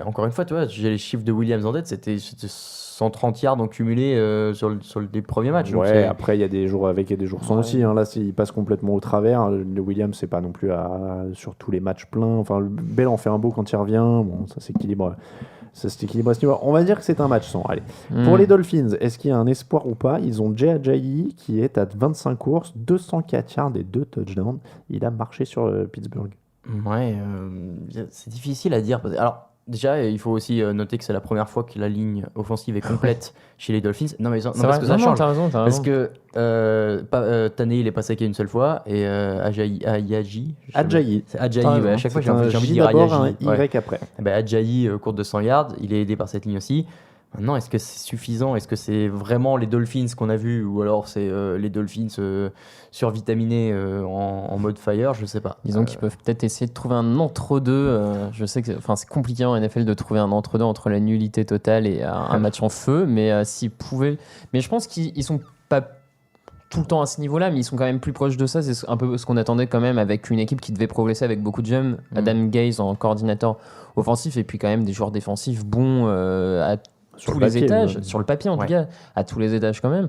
encore une fois, tu vois, j'ai les chiffres de Williams en tête, c'était 130 yards en cumulé sur les premiers matchs. Donc Ouais, après il y a des jours avec et des jours sans aussi. Là, il passe complètement au travers. Le Williams, c'est pas non plus sur tous les matchs pleins. Enfin, le Bell en fait un beau quand il revient. Bon, ça s'équilibre. Ça s'équilibre à ce niveau. On va dire que c'est un match sans. Allez. Pour les Dolphins, est-ce qu'il y a un espoir ou pas? Ils ont Jay Ajayi qui est à 25 courses, 204 yards et 2 touchdowns. Il a marché sur Pittsburgh. Ouais, c'est difficile à dire. Alors, déjà, il faut aussi noter que c'est la première fois que la ligne offensive est complète chez les Dolphins. Non, mais parce que ça change. T'as raison. Parce que Tannehill est pas saqué une seule fois et Ajayi. C'est Ajayi, ouais, à chaque fois j'ai envie de dire d'abord Ajayi. un Y après. Ajayi court de 100 yards, il est aidé par cette ligne aussi. Maintenant, est-ce que c'est suffisant? Est-ce que c'est vraiment les Dolphins qu'on a vus ou alors c'est les Dolphins survitaminés en mode fire? Je sais pas. Disons qu'ils peuvent peut-être essayer de trouver un entre-deux. Je sais que c'est compliqué en NFL de trouver un entre-deux entre la nullité totale et un match en feu, mais s'ils pouvaient. Mais je pense qu'ils sont pas tout le temps à ce niveau-là, mais ils sont quand même plus proches de ça. C'est un peu ce qu'on attendait quand même avec une équipe qui devait progresser avec beaucoup de jeunes. Adam Gase en coordinateur offensif et puis quand même des joueurs défensifs bons à Sur tous le les papier, étages, ouais. sur le papier en tout cas, à tous les étages quand même.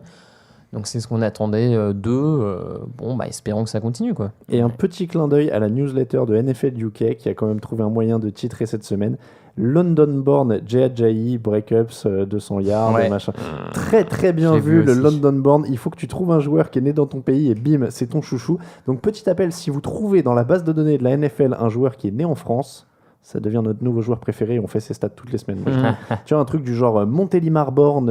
Donc c'est ce qu'on attendait d'eux. Espérons que ça continue quoi. Et un petit clin d'œil à la newsletter de NFL UK qui a quand même trouvé un moyen de titrer cette semaine. London-born Jay Ajayi, breakups, 200 yards, machin. Très très bien vu le London-born. Il faut que tu trouves un joueur qui est né dans ton pays et bim, c'est ton chouchou. Donc petit appel, si vous trouvez dans la base de données de la NFL un joueur qui est né en France, ça devient notre nouveau joueur préféré. On fait ses stats toutes les semaines. Tu vois, un truc du genre Montélimar-Born,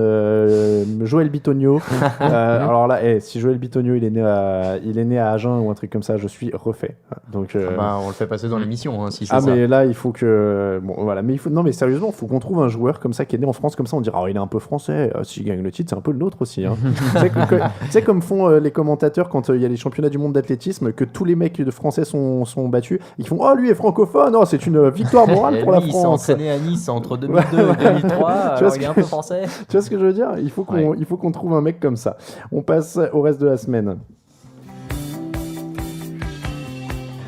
Joël Bitonio. Alors là, si Joël Bitonio il est né à Agen ou un truc comme ça, je suis refait. Donc, on le fait passer dans l'émission si c'est ça. mais là, il faut que. Bon, voilà. Mais non, mais sérieusement, il faut qu'on trouve un joueur comme ça qui est né en France. Comme ça, on dira, il est un peu français. S'il gagne le titre, c'est un peu le nôtre aussi. Hein. Tu sais, comme font les commentateurs quand il y a les championnats du monde d'athlétisme, que tous les mecs de français sont battus. Ils font, lui est francophone. Oh, c'est une victoire morale pour la France. Il s'est entraîné à Nice entre 2002 et 2003. Alors il est un peu français. Tu vois ce que je veux dire? Il faut qu'on trouve un mec comme ça. On passe au reste de la semaine.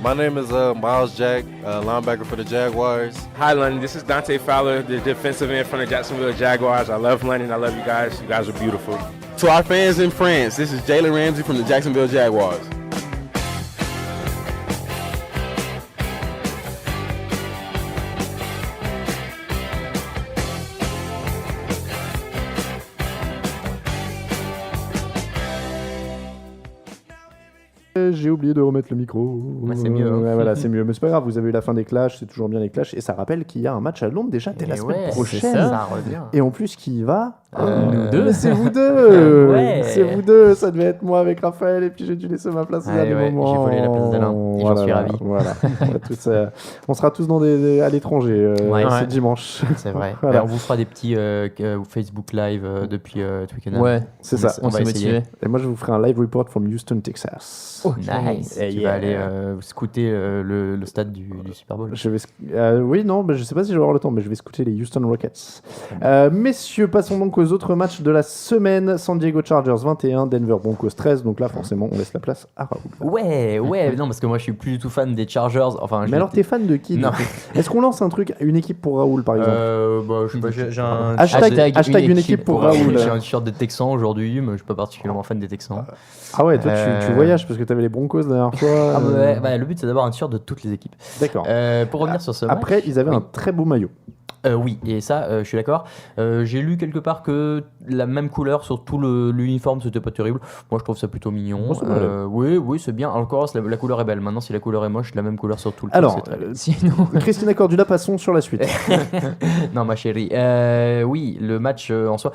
My name is Miles Jack, linebacker for the Jaguars. Hi, London. This is Dante Fowler, the defensive end from the Jacksonville Jaguars. I love London. I love you guys. You guys are beautiful. To our fans in France, this is Jalen Ramsey from the Jacksonville Jaguars. J'ai oublié de remettre le micro. C'est mieux. Hein. Ouais, voilà, c'est mieux. Mais c'est pas grave, vous avez eu la fin des clashs, c'est toujours bien les clashs. Et ça rappelle qu'il y a un match à Londres déjà dès la semaine prochaine. Ça revient. Et en plus, qui y va Nous deux. C'est vous deux. Ouais. C'est vous deux. Ça devait être moi avec Raphaël et puis j'ai dû laisser ma place au dernier moment. J'ai volé la place d'Alain et j'en suis ravi. Voilà. On sera tous à l'étranger. C'est dimanche. C'est vrai. Voilà. On vous fera des petits Facebook Live depuis Twickenham. Ouais, c'est ça. On va essayer. Et moi, je vous ferai un live report from Houston, Texas. Oh, nice. Tu vas aller scouter le stade du Super Bowl. Je sais pas si je vais avoir le temps, mais je vais scouter les Houston Rockets. Messieurs, passons donc aux autres matchs de la semaine. San Diego Chargers 21, Denver Broncos 13. Donc là, forcément, on laisse la place à Raoul. Ouais, non, parce que moi, je suis plus du tout fan des Chargers. Enfin, mais alors, t'es fan de qui? Non. Est-ce qu'on lance un truc, une équipe pour Raoul, par exemple? Je sais pas, j'ai un hashtag une équipe pour Raoul. J'ai un t-shirt des Texans aujourd'hui, mais je suis pas particulièrement fan des Texans. Ah ouais, toi, tu voyages parce que t'avais les Broncos la dernière fois. Le but, c'est d'avoir un t-shirt de toutes les équipes. D'accord. Pour revenir sur ce match. Après, ils avaient un très beau maillot. Oui, et ça, je suis d'accord. J'ai lu quelque part que la même couleur sur tout l'uniforme, c'était pas terrible. Moi, je trouve ça plutôt mignon. Moi, ça m'allait. Oui, c'est bien. En l'occurrence, la couleur est belle. Maintenant, si la couleur est moche, la même couleur sur tout le Alors, c'est très bien. Sinon, Christina Cordula, passons sur la suite. Non, ma chérie. Oui, le match en soi.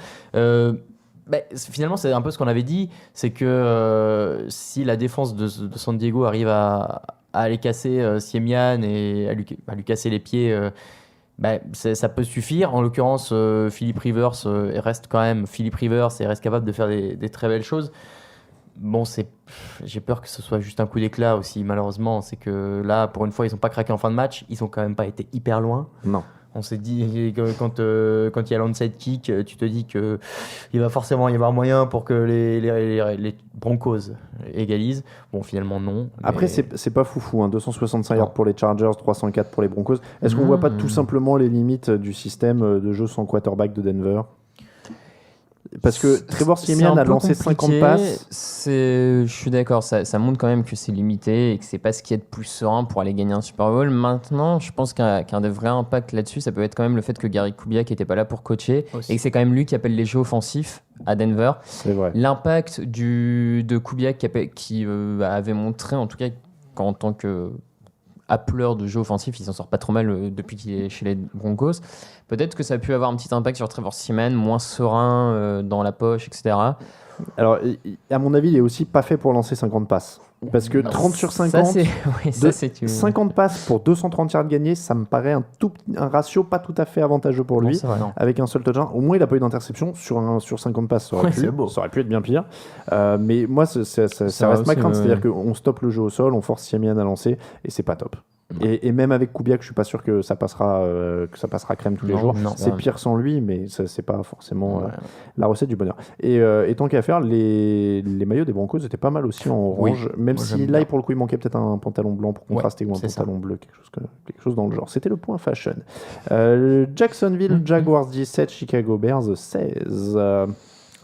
Finalement, c'est un peu ce qu'on avait dit. C'est que si la défense de San Diego arrive à aller casser Siemian et à lui casser les pieds. Ça peut suffire. En l'occurrence, Philip Rivers reste quand même Philip Rivers et reste capable de faire des très belles choses. Bon, j'ai peur que ce soit juste un coup d'éclat aussi, malheureusement. C'est que là, pour une fois, ils n'ont pas craqué en fin de match. Ils n'ont quand même pas été hyper loin. Non. On s'est dit que quand il y a l'onside kick, tu te dis qu'il va forcément y avoir moyen pour que les Broncos égalisent. Bon, finalement, non. Après, c'est pas foufou, hein. 265 yards pour les Chargers, 304 pour les Broncos. Est-ce qu'on voit pas tout simplement les limites du système de jeu sans quarterback de Denver ? Parce que Trevor Siemian a lancé 50 passes. Je suis d'accord, ça montre quand même que c'est limité et que c'est pas ce qui est de plus serein pour aller gagner un Super Bowl. Maintenant, je pense qu'un des vrais impacts là-dessus, ça peut être quand même le fait que Gary Kubiak n'était pas là pour coacher aussi. Et que c'est quand même lui qui appelle les jeux offensifs à Denver. C'est vrai. L'impact de Kubiak qui avait montré, en tout cas, qu'en tant que appeleur de jeu offensif, il s'en sort pas trop mal depuis qu'il est chez les Broncos. Peut-être que ça a pu avoir un petit impact sur Trevor Siemian, moins serein dans la poche, etc. Alors, à mon avis, il est aussi pas fait pour lancer 50 passes. Parce que 30 sur 50, 50 passes pour 230 yards gagnés, ça me paraît un ratio pas tout à fait avantageux pour lui. Non, avec un seul touchdown. Au moins, il n'a pas eu d'interception sur 50 passes. Ça aurait pu être bien pire. Mais moi, ça reste ma crainte. C'est-à-dire qu'on stoppe le jeu au sol, on force Siemian à lancer, et c'est pas top. Et même avec Kubiak, je suis pas sûr que ça passera crème tous les jours. C'est pire sans lui, mais c'est pas forcément la recette du bonheur. Et tant qu'à faire, les maillots des Broncos étaient pas mal aussi en orange, même si là, pour le coup, il manquait peut-être un pantalon blanc pour contraster ou un pantalon bleu, quelque chose dans le genre. C'était le point fashion. Jacksonville Jaguars 17, Chicago Bears 16.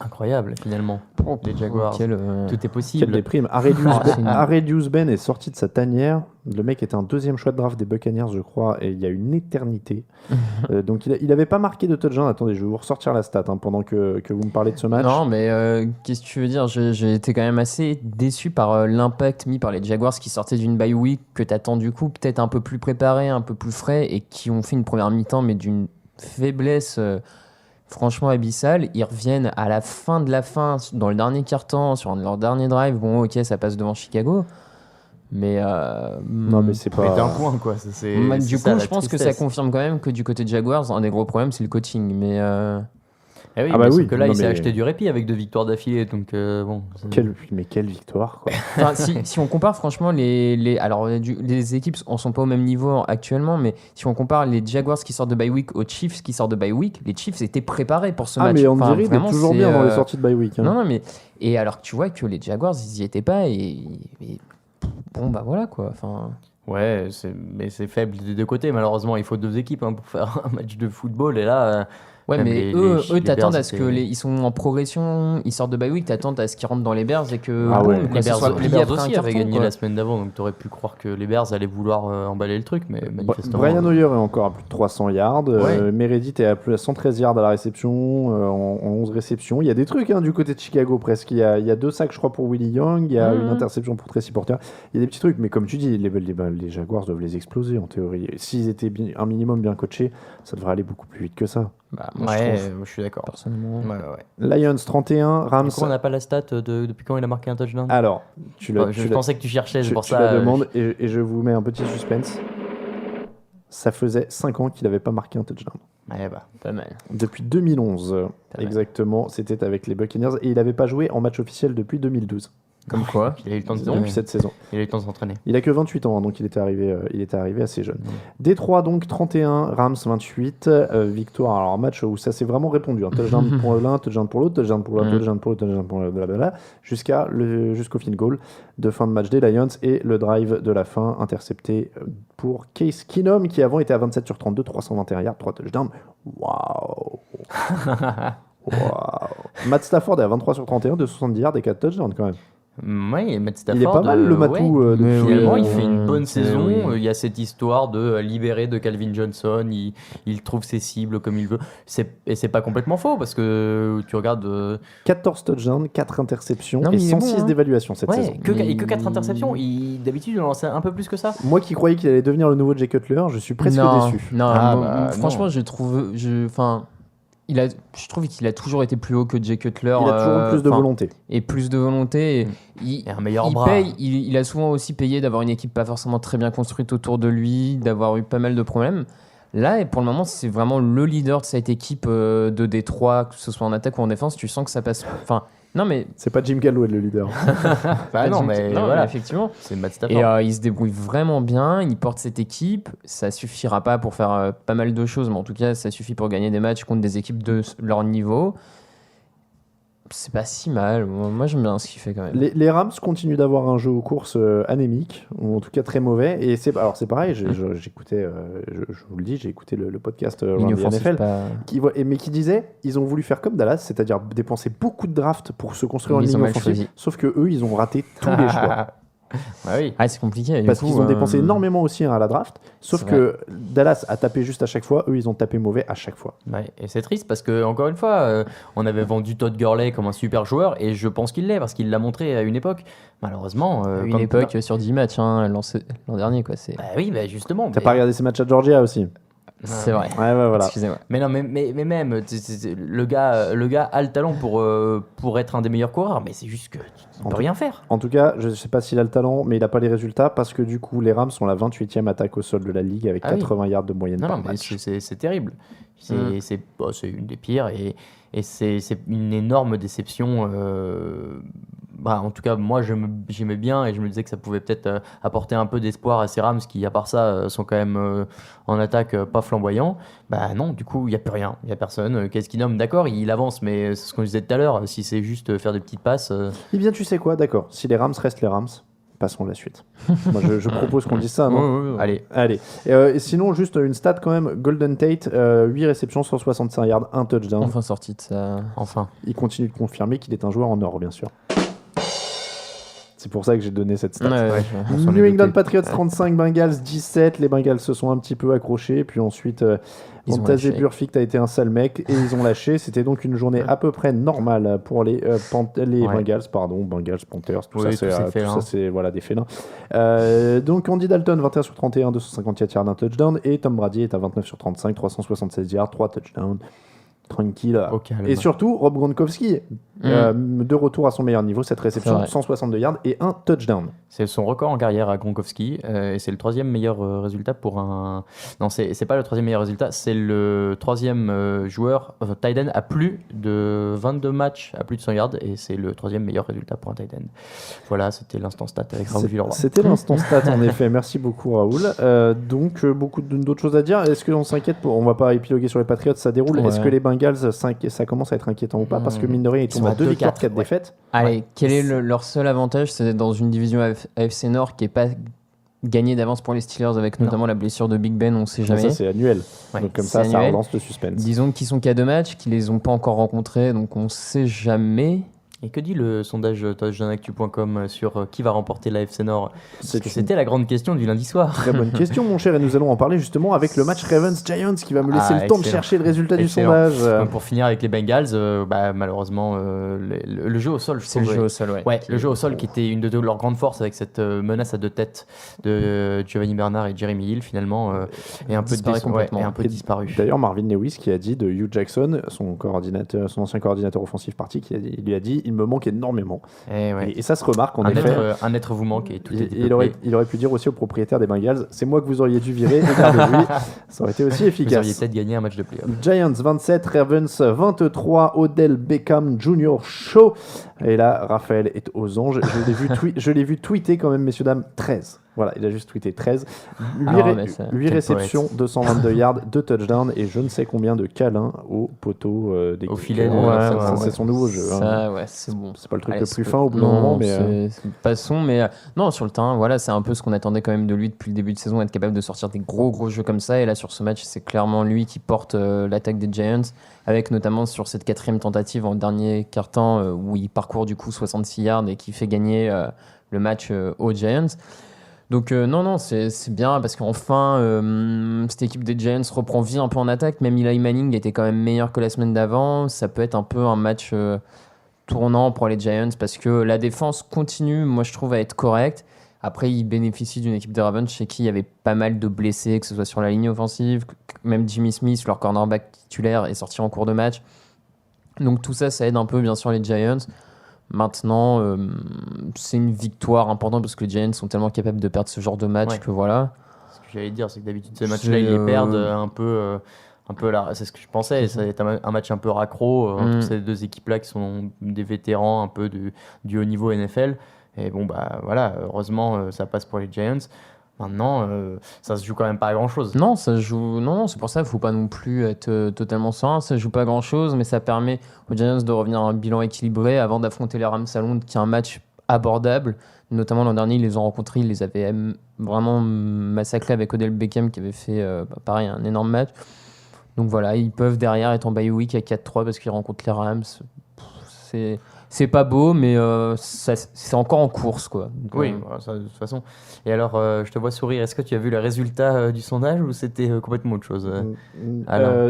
Incroyable, finalement. Les Jaguars, tout est possible. Quelle déprime. Arrhenius Ben est sorti de sa tanière. Le mec était un deuxième choix de draft des Buccaneers, je crois, et il y a une éternité. Donc il n'avait pas marqué de touchdown. Attendez, je vais vous ressortir la stat pendant que vous me parlez de ce match. Non, mais qu'est-ce que tu veux dire ? J'ai été quand même assez déçu par l'impact mis par les Jaguars qui sortaient d'une bye week que t'attends du coup peut-être un peu plus préparé, un peu plus frais, et qui ont fait une première mi-temps, mais d'une faiblesse... franchement abyssal. Ils reviennent à la fin de la fin, dans le dernier quart-temps, sur leur dernier drive. Bon, ok, ça passe devant Chicago. Mais non, mais c'est pas. Mais d'un point, quoi. Du coup, je pense que ça confirme quand même que du côté de Jaguars, un des gros problèmes, c'est le coaching. Mais oui, sauf que là, il s'est acheté du répit avec 2 victoires d'affilée. Donc, bon. Quelle victoire, quoi. Enfin, si on compare, franchement, les équipes en sont pas au même niveau actuellement, mais si on compare les Jaguars qui sortent de bye week aux Chiefs qui sortent de bye week, les Chiefs étaient préparés pour ce match. Mais Andy Reid est toujours bien dans les sorties de bye week. Non, mais. Et alors que tu vois que les Jaguars, ils y étaient pas et bon, bah voilà, quoi. Enfin. Ouais, mais c'est faible des deux côtés. Malheureusement, il faut 2 équipes pour faire un match de football. Et là. Ouais, mais eux t'attendent à ce que ils sont en progression, ils sortent de bye week, t'attendent à ce qu'ils rentrent dans les Bears et que les Bears aussi avaient gagné la semaine d'avant, donc t'aurais pu croire que les Bears allaient vouloir emballer le truc, mais manifestement. Brian Hoyer est encore à plus de 300 yards, Meredith est à plus de 113 yards à la réception, en 11 réceptions. Il y a des trucs du côté de Chicago presque. Il y a 2 sacs, je crois, pour Willie Young, il y a une interception pour Tracy Porter. Il y a des petits trucs, mais comme tu dis, les Jaguars doivent les exploser en théorie. S'ils étaient un minimum bien coachés, ça devrait aller beaucoup plus vite que ça. Moi je suis d'accord. Personnellement. Lions 31, Rams. On n'a pas la stat depuis quand il a marqué un touchdown. Alors, je pensais que tu cherchais, c'est pour ça. Je la demande et je vous mets un petit suspense. Ça faisait 5 ans qu'il n'avait pas marqué un touchdown. Pas mal. Depuis 2011, exactement. C'était avec les Buccaneers et il n'avait pas joué en match officiel depuis 2012. Comme quoi, il a eu le temps depuis cette saison. Il a eu le temps de s'entraîner. Il a que 28 ans, donc il était arrivé assez jeune. Détroit donc 31, Rams 28, victoire. Alors un match où ça s'est vraiment répondu. Touchdown pour l'un, touchdown pour l'autre, touchdown pour l'autre, touchdown pour l'autre, touchdown pour l'autre, blablabla, jusqu'au field goal de fin de match des Lions et le drive de la fin intercepté pour Case Keenum qui avant était à 27 sur 32, 321 yards, 3 touchdowns. Waouh. Matt Stafford est à 23 sur 31, 270 yards et 4 touchdowns quand même. Oui, Matt Il Stafford. est pas mal le matou depuis. Finalement, il fait une bonne oui. saison. Il y a cette histoire de libérer de Calvin Johnson. Il trouve ses cibles comme il veut. Et c'est pas complètement faux parce que tu regardes. 14 touchdowns, 4 interceptions Non, mais et il est 106 bon, hein. d'évaluation cette Ouais, saison. et que 4 interceptions. D'habitude, il en lançait un peu plus que ça. Moi qui croyais qu'il allait devenir le nouveau Jay Cutler, je suis presque non, déçu. Non, Ah, moi, bah, franchement, non. je trouve. Je trouve qu'il a toujours été plus haut que Jay Cutler. Il a toujours eu plus de enfin, volonté. Et plus de volonté. Et Et un meilleur il bras. paye, il a souvent aussi payé d'avoir une équipe pas forcément très bien construite autour de lui, d'avoir eu pas mal de problèmes. Là, et pour le moment, c'est vraiment le leader de cette équipe de Détroit, que ce soit en attaque ou en défense. Tu sens que ça passe. Enfin, non, mais. C'est pas Jim Galloway le leader. Bah non, mais voilà. effectivement. C'est Matt Stafford. Et il se débrouille vraiment bien, il porte cette équipe. Ça suffira pas pour faire pas mal de choses, mais en tout cas, ça suffit pour gagner des matchs contre des équipes de leur niveau. C'est pas si mal. Moi, j'aime bien ce qu'il fait quand même. Les Rams continuent d'avoir un jeu aux courses anémique, ou en tout cas très mauvais. Et c'est pareil, j'écoutais, je vous le dis, j'ai écouté le podcast Ligne Around the offensive, NFL, pas- mais qui disait ils ont voulu faire comme Dallas, c'est-à-dire dépenser beaucoup de drafts pour se construire Mais une ils ont ligne mal offensive. choisi. Sauf que eux, ils ont raté tous les choix. Bah oui. Ah, c'est compliqué. du Parce coup, qu'ils ont dépensé énormément aussi à la draft. Sauf C'est que Dallas a tapé juste à chaque fois, eux, ils ont tapé mauvais à chaque fois. Ouais, et c'est triste parce que, encore une fois, on avait vendu Todd Gurley comme un super joueur et je pense qu'il l'est parce qu'il l'a montré à une époque. Malheureusement. À une comme- époque sur 10 matchs, hein, l'an dernier, quoi. C'est Bah oui, bah justement. T'as mais- pas regardé ces matchs à Georgia aussi? c'est vrai. Ouais, voilà. Excusez-moi. Mais non, mais même, le gars a le talent pour être un des meilleurs coureurs, mais c'est juste que tu En peux tout- rien faire. En tout cas, je sais pas s'il a le talent, mais il a pas les résultats parce que du coup, les Rams sont la 28e attaque au sol de la ligue avec Ah oui. 80 yards de moyenne Non, par non, mais match. c'est terrible. C'est une des pires et c'est une énorme déception. En tout cas, moi, j'aimais bien et je me disais que ça pouvait peut-être apporter un peu d'espoir à ces Rams qui, à part ça, sont quand même en attaque pas flamboyants. Bah non, du coup, il n'y a plus rien. Il n'y a personne. Qu'est-ce qu'il nomme? D'accord, il avance, mais c'est ce qu'on disait tout à l'heure. Si c'est juste faire des petites passes. Eh bien, tu sais quoi, d'accord. Si les Rams restent les Rams, passons à la suite. Moi, je propose qu'on dise ça, non? Allez. Allez. Et sinon, juste une stat quand même. Golden Tate, 8 réceptions, 165 yards, 1 touchdown. Enfin sorti de ça. Enfin. Il continue de confirmer qu'il est un joueur en or, bien sûr. C'est pour ça que j'ai donné cette stat. On s'en est New England douté. Patriots 35, Bengals 17. Les Bengals se sont un petit peu accrochés. Puis ensuite, Ils ont Montez lâché. Burfict a été un sale mec et ils ont lâché. C'était donc une journée à peu près normale pour les Ouais. Bengals, Bengals, Panthers, tout Oui, ça, tous ces tout félins. ça, c'est voilà, des félins. Donc Andy Dalton, 21 sur 31, 254 yards, un touchdown. Et Tom Brady est à 29 sur 35, 376 yards, 3 touchdowns. Tranquille. Au calme. Et surtout, Rob Gronkowski, de retour à son meilleur niveau, cette réception, C'est vrai. 162 yards et un touchdown. C'est son record en carrière à Gronkowski et c'est le troisième meilleur résultat pour un. Non, c'est pas le troisième meilleur résultat, c'est le troisième joueur tight end à plus de 22 matchs à plus de 100 yards et c'est le troisième meilleur résultat pour un tight end. Voilà, c'était l'instant stat avec Raoul Villeroy. C'était l'instant stat en effet. Merci beaucoup Raoul. Donc beaucoup d'autres choses à dire. Est-ce qu'on s'inquiète pour... On va pas épiloguer sur les Patriots, ça déroule. Ouais. Est-ce que les Bengals, ça commence à être inquiétant ou pas? Parce que mine de rien, ils Ils tombent sont à à 2 victoires, 2-4, 4 ouais. défaites. Allez, Ouais. quel est leur seul avantage? C'est d'être dans une division AFC Nord qui est pas gagnée d'avance pour les Steelers avec notamment la blessure de Big Ben, on sait jamais. Ça c'est annuel. Ouais, Donc comme c'est ça annuel. relance le suspense. Disons qu'ils sont qu'à 2 matchs, qu'ils les ont pas encore rencontrés, donc on sait jamais. Et que dit le sondage touchdownactu.com sur qui va remporter la FC Nord? Parce C'est que une c'était la grande question du lundi soir. très bonne question mon cher et nous allons en parler justement avec le match Ravens-Giants qui va me laisser Ah, le temps de excellent. chercher le résultat Excellent. du sondage. Donc, pour finir avec les Bengals, malheureusement, le jeu au sol, je C'est le trouve, jeu au sol, ouais. Ouais, le jeu au sol qui était une de leurs grandes forces avec cette menace à deux têtes de Giovanni Bernard et Jeremy Hill finalement est un peu Disparaît complètement. est un peu Et disparu. D'ailleurs, Marvin Lewis qui a dit de Hugh Jackson, son ancien coordinateur offensif parti, il lui a dit il me manque énormément. Et ouais. Et ça se remarque en un, effet. être, un être vous manque et tout est Il aurait pu dire aussi au propriétaire des Bengals c'est moi que vous auriez dû virer, regardez-lui. Ça aurait été aussi Vous auriez efficace. peut-être gagné un match de playoff. Giants 27, Ravens 23, Odell Beckham Jr. Show. Et là, Raphaël est aux anges. Je l'ai vu tweeter quand même, messieurs, dames, 13. Voilà, il a juste tweeté 13. 8, quel réceptions, 222 yards, 2 touchdowns et je ne sais combien de câlins au poteau des Au filet. C'est son nouveau jeu. Ça, ouais, c'est bon. C'est pas le truc Allez, le plus fin au bout d'un moment, mais... c'est passons, mais non, sur le terrain, voilà, c'est un peu ce qu'on attendait quand même de lui depuis le début de saison, être capable de sortir des gros jeux comme ça. Et là, sur ce match, c'est clairement lui qui porte l'attaque des Giants, avec notamment sur cette 4e tentative en dernier quart-temps où il parcourt du coup 66 yards et qui fait gagner le match aux Giants. Donc non, c'est bien parce qu'enfin, cette équipe des Giants reprend vie un peu en attaque. Même Eli Manning était quand même meilleur que la semaine d'avant. Ça peut être un peu un match tournant pour les Giants parce que la défense continue, moi je trouve, à être correcte. Après, ils bénéficient d'une équipe des Ravens chez qui il y avait pas mal de blessés, que ce soit sur la ligne offensive. Même Jimmy Smith, leur cornerback titulaire, est sorti en cours de match. Donc tout ça, ça aide un peu bien sûr les Giants. Maintenant, c'est une victoire importante parce que les Giants sont tellement capables de perdre ce genre de match que voilà. Ce que j'allais dire, c'est que d'habitude, ces matchs-là, ils les perdent un peu là. C'est ce que je pensais. Ça va être un match un peu raccro entre ces deux équipes-là qui sont des vétérans un peu du haut niveau NFL. Et bon, bah voilà, heureusement, ça passe pour les Giants. Maintenant, ça se joue quand même pas à grand-chose. Non, ça joue. Non, c'est pour ça qu'il faut pas non plus être totalement serein. Ça joue pas à grand-chose, mais ça permet aux Giants de revenir à un bilan équilibré avant d'affronter les Rams à Londres, qui est un match abordable. Notamment l'an dernier, ils les ont rencontrés, ils les avaient vraiment massacrés avec Odell Beckham qui avait fait pareil un énorme match. Donc voilà, ils peuvent derrière être en bye week à 4-3 parce qu'ils rencontrent les Rams. C'est pas beau, mais c'est encore en course, quoi. Donc, oui, ça, de toute façon. Et alors, je te vois sourire. Est-ce que tu as vu le résultat du sondage ou c'était complètement autre chose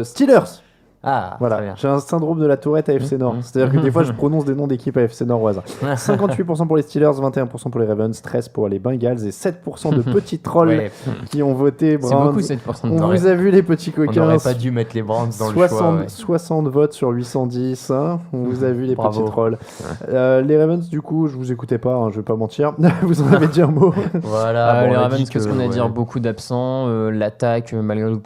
Steelers. Ah, voilà. J'ai un syndrome de la tourette AFC Nord. C'est-à-dire que des fois, je prononce des noms d'équipes AFC Nord au hasard. 58% pour les Steelers, 21% pour les Ravens, 13% pour les Bengals et 7% de petits trolls qui ont voté Browns. C'est beaucoup, 7% de On vous a vu, les petits coquins. On n'aurait pas dû mettre les Browns dans le choix. 60 votes sur 810. Hein. On vous a vu, les petits trolls. Les Ravens, du coup, je vous écoutais pas, hein, je vais pas mentir. Vous en avez dit un mot. Voilà. Les Ravens, qu'est-ce qu'on a à dire ? Beaucoup d'absents. L'attaque, malgré le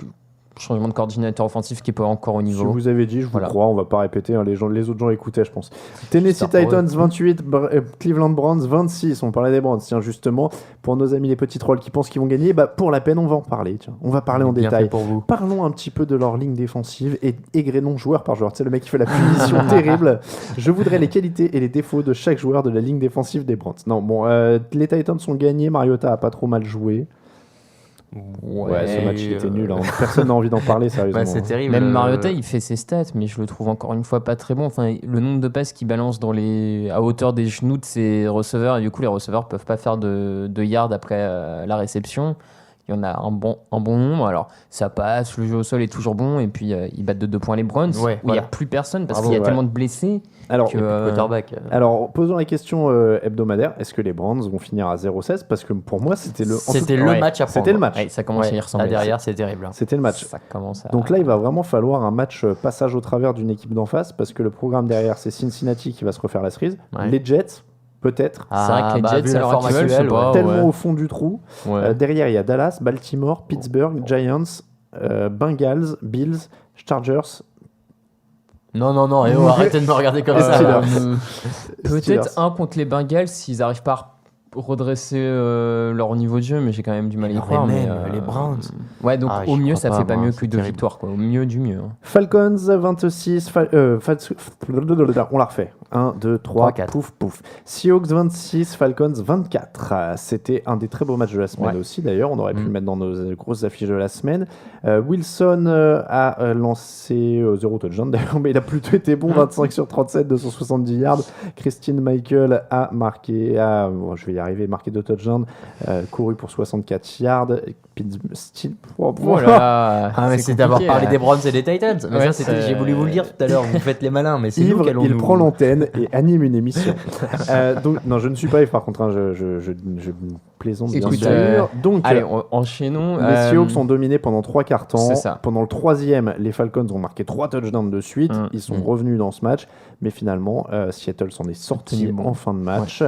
changement de coordinateur offensif qui n'est pas encore au niveau. Si vous avez dit, je vous crois, on va pas répéter, hein, les autres gens écoutaient, je pense. Tennessee Titans 28, Cleveland Browns 26, on parlait des Browns, tiens, justement, pour nos amis les petits trolls qui pensent qu'ils vont gagner, bah, pour la peine, on va en parler, tiens, on va parler en détail. Pour vous. Parlons un petit peu de leur ligne défensive et égrenons joueur par joueur, tu sais, le mec qui fait la punition terrible. Je voudrais les qualités et les défauts de chaque joueur de la ligne défensive des Browns. Non, bon, les Titans ont gagné, Mariota a pas trop mal joué. Ouais, ce match il était nul, hein. Personne n'a envie d'en parler sérieusement. C'est terrible. Même Mariota il fait ses stats, mais je le trouve encore une fois pas très bon. Enfin, le nombre de passes qu'il balance à hauteur des genoux de ses receveurs, et du coup les receveurs peuvent pas faire de yards après la réception. Il y en a un bon nombre. Alors ça passe, le jeu au sol est toujours bon, et puis ils battent de 2 points les Browns, où il n'y a plus personne parce qu'il y a tellement de blessés. Alors, alors posons la question hebdomadaire, est-ce que les Browns vont finir à 0-16 ? Parce que pour moi, c'était le match à prendre. C'était le match. Ouais, ça commence à y ressembler. Là derrière, c'est terrible. Hein. C'était le match. Ça commence à... Donc là, il va vraiment falloir un match passage au travers d'une équipe d'en face, parce que le programme derrière, c'est Cincinnati qui va se refaire la cerise. Les Jets, peut-être. C'est vrai que les Jets, à l'heure actuelle, c'est pas, tellement au fond du trou. Derrière, il y a Dallas, Baltimore, Pittsburgh, Giants, Bengals, Bills, Chargers. Non, arrêtez de me regarder comme ça. Peut-être un contre les Bengals s'ils n'arrivent pas à redresser leur niveau de jeu, mais j'ai quand même du mal à y croire. Les Browns. Ouais, donc au mieux, ça fait pas mieux que 2 victoires, quoi. Au mieux du mieux. Hein. Falcons 26, on la refait. 1, 2, 3, 4. Pouf. Seahawks 26, Falcons 24. C'était un des très beaux matchs de la semaine aussi, d'ailleurs. On aurait pu le mettre dans nos grosses affiches de la semaine. Wilson a lancé 0 touchdown, d'ailleurs, mais il a plutôt été bon, 25 sur 37, 270 yards. Christine Michael a marqué, marqué 2 touchdowns, couru pour 64 yards. Voilà. Mais c'est d'avoir parlé des Browns et des Titans. Mais ça, j'ai voulu vous le dire tout à l'heure, vous faites les malins, mais c'est nous qui allons il prend l'antenne et anime une émission. Donc, non, je ne suis pas Yves, par contre, hein, je plaisante bien sûr. Donc, allez, enchaînons. Les Seahawks sont dominés pendant 3 quarts temps. Pendant le 3e, les Falcons ont marqué 3 touchdowns de suite. Ils sont revenus dans ce match, mais finalement, Seattle s'en est sorti en fin de match.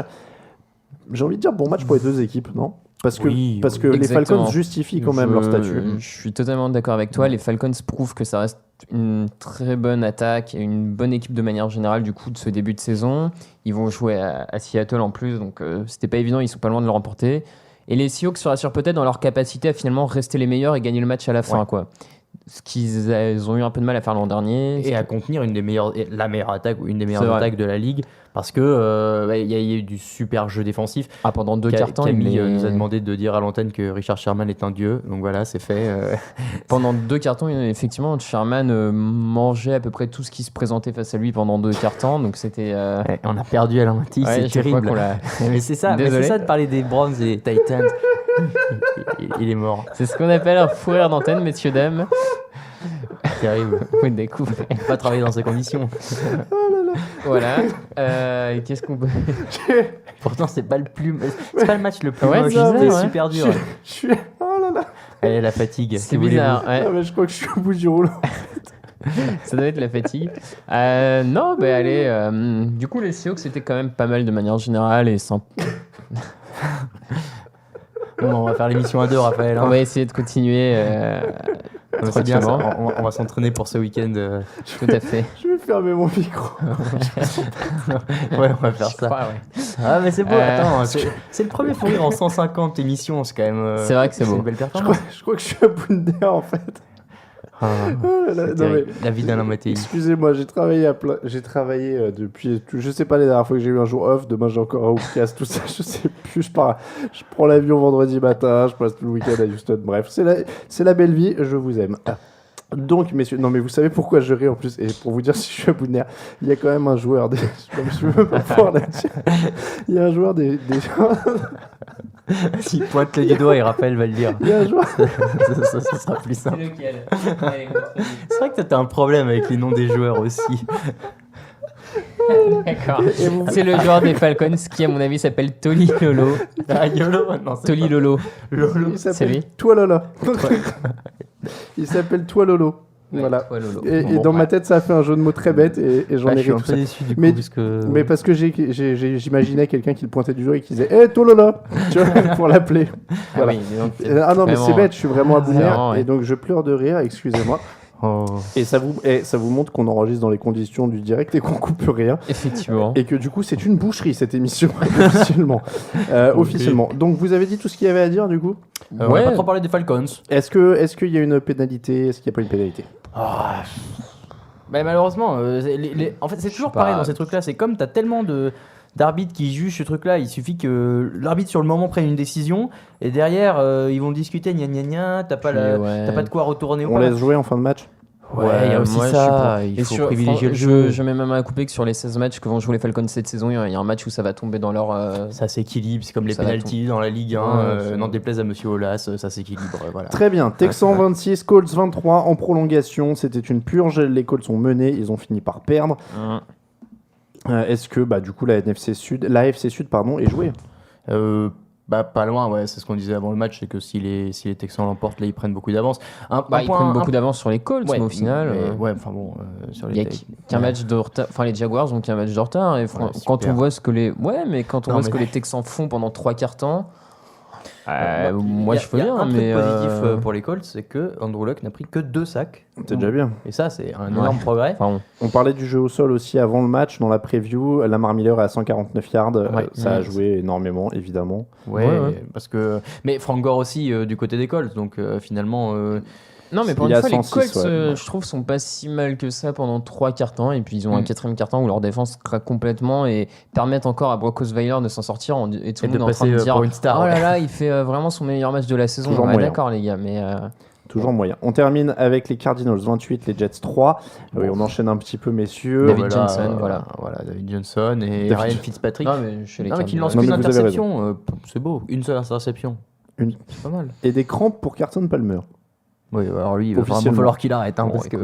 J'ai envie de dire bon match pour les deux équipes, non ? Parce que les Falcons justifient quand même leur statut. Je suis totalement d'accord avec toi. Les Falcons prouvent que ça reste une très bonne attaque et une bonne équipe de manière générale du coup de ce début de saison. Ils vont jouer à Seattle en plus, donc c'était pas évident, ils sont pas loin de le remporter. Et les Seahawks se rassurent peut-être dans leur capacité à finalement rester les meilleurs et gagner le match à la fin, quoi. Ce qu'ils ont eu un peu de mal à faire l'an dernier. Et à contenir la meilleure attaque ou une des meilleures attaques de la ligue. Parce que il y a eu du super jeu défensif. Pendant 2 quarts temps, Camille nous a demandé de dire à l'antenne que Richard Sherman est un dieu. Donc voilà, c'est fait. Pendant 2 quarts temps, effectivement, Sherman mangeait à peu près tout ce qui se présentait face à lui pendant 2 quarts temps. Donc c'était. On a perdu à l'Inti, c'est terrible. Mais c'est ça de parler des Browns et des Titans. il est mort. C'est ce qu'on appelle un fou rire d'antenne, messieurs, dames. Terrible. Vous découvrez. On peut pas travailler dans ces conditions. Voilà. Qu'est-ce qu'on peut. Pourtant, c'est pas le match le plus moche. C'est super dur. Je suis... Oh là là. Allez, la fatigue. C'est bizarre. Ouais. Ah, mais je crois que je suis au bout du rouleau. Ça doit être la fatigue. Non, allez. Du coup, les Seahawks, c'était quand même pas mal de manière générale et sans. Bon, on va faire l'émission à 2, Raphaël. On va essayer de continuer. C'est bien, ça. On va s'entraîner pour ce week-end. Tout à fait. Je vais fermer mon micro. Ouais, on va faire ça. Crois, ouais. Ah, mais c'est beau. Attends, c'est le premier fou rire en 150 émissions. C'est quand même. C'est vrai que c'est beau. une belle performance. Je crois que je suis à Bundea en fait. Oh là là, non, mais... La vie d'un homme athée. Excusez-moi, j'ai travaillé depuis, je sais pas les dernières fois que j'ai eu un jour off. Demain j'ai encore un oufcast, tout ça, je sais plus. Je prends l'avion vendredi matin, je passe tout le week-end à Houston. Bref, c'est la belle vie. Je vous aime. Donc, messieurs, non mais vous savez pourquoi je ris en plus, et pour vous dire si je suis à bout de nerfs, il y a quand même un joueur des... Je peux pas pouvoir la dire. Il y a un joueur des... S'il pointe le doigt et Raphaël va le dire. Il y a un joueur... ça sera plus simple. C'est lequel? C'est vrai que t'as un problème avec les noms des joueurs aussi. D'accord. C'est le joueur des Falcons qui, à mon avis, s'appelle Toli Lolo. Ah, Yolo? Non, c'est Toli pas... Lolo. Il C'est s'appelle lui. Toi Lolo. Il s'appelle Toi Lolo. Voilà. Ouais, Lolo. Et dans ma tête, ça a fait un jeu de mots très bête et j'en ai ri Je suis un tout peu ça. déçu du coup. Mais parce que j'imaginais quelqu'un qui le pointait du doigt et qui disait « toi Lola !» Tu vois, pour l'appeler. Voilà. Ah non, mais c'est bête, je suis vraiment à bout de nerfs et donc je pleure de rire, excusez-moi. Oh. Et ça vous montre qu'on enregistre dans les conditions du direct et qu'on coupe rien. Effectivement. Et que du coup, c'est une boucherie cette émission, officiellement. Donc, vous avez dit tout ce qu'il y avait à dire du coup On va pas trop parler des Falcons. Est-ce qu'il y a une pénalité? Est-ce qu'il n'y a pas une pénalité? Bah, malheureusement, en fait, c'est toujours pareil dans ces trucs-là. C'est comme t'as tellement d'arbitres qui jugent ce truc-là. Il suffit que l'arbitre sur le moment prenne une décision et derrière ils vont discuter gna gna gna. T'as pas de quoi retourner. On laisse jouer en fin de match. Ouais, il y a aussi ça. Il faut privilégier le jeu. Je mets même à couper que sur les 16 matchs que vont jouer les Falcons cette saison, il y a un match où ça va tomber dans leur. Ça s'équilibre, c'est comme les penalties dans la Ligue 1. N'en déplaise à Monsieur Aulas, ça s'équilibre. Voilà. Très bien. Texans 26, Colts 23 en prolongation. C'était une purge. Les Colts ont mené, ils ont fini par perdre. Est-ce que du coup la AFC Sud est jouée? Pas loin, ouais, c'est ce qu'on disait avant le match, c'est que si les Texans l'emportent, là ils prennent beaucoup d'avance. Ils prennent beaucoup d'avance sur les Colts, mais au final. Sur il y a qu'un match de retard. Enfin, les Jaguars ont qu'un match de retard. Et quand on voit ce que les. Ouais, mais quand on voit ce que les Texans font pendant 3 quarts temps. Moi je veux bien, mais. Il y a un truc positif pour les Colts, c'est que Andrew Luck n'a pris que 2 sacs. C'est déjà bien. Et ça, c'est un énorme progrès. On parlait du jeu au sol aussi avant le match, dans la preview. Lamar Miller est à 149 yards. Ça a joué énormément, évidemment. Parce que. Mais Frank Gore aussi du côté des Colts, donc finalement. Non, mais pour une fois, les Colts, je trouve, sont pas si mal que ça pendant 3 quarts temps. Et puis, ils ont un 4e quart temps où leur défense craque complètement et permettent encore à Brock Osweiler de s'en sortir. Et tout le monde est en train de dire une star, oh là là, il fait vraiment son meilleur match de la saison. D'accord, les gars, mais. Toujours moyen. On termine avec les Cardinals 28, les Jets 3. Oui, on enchaîne un petit peu, messieurs. David Johnson, voilà. David Johnson et Ryan Fitzpatrick. Non, mais qui lance qu'une interception. C'est beau, une seule interception. C'est pas mal. Et des crampes pour Carson Palmer. Oui, alors lui, il va vraiment falloir qu'il arrête, parce que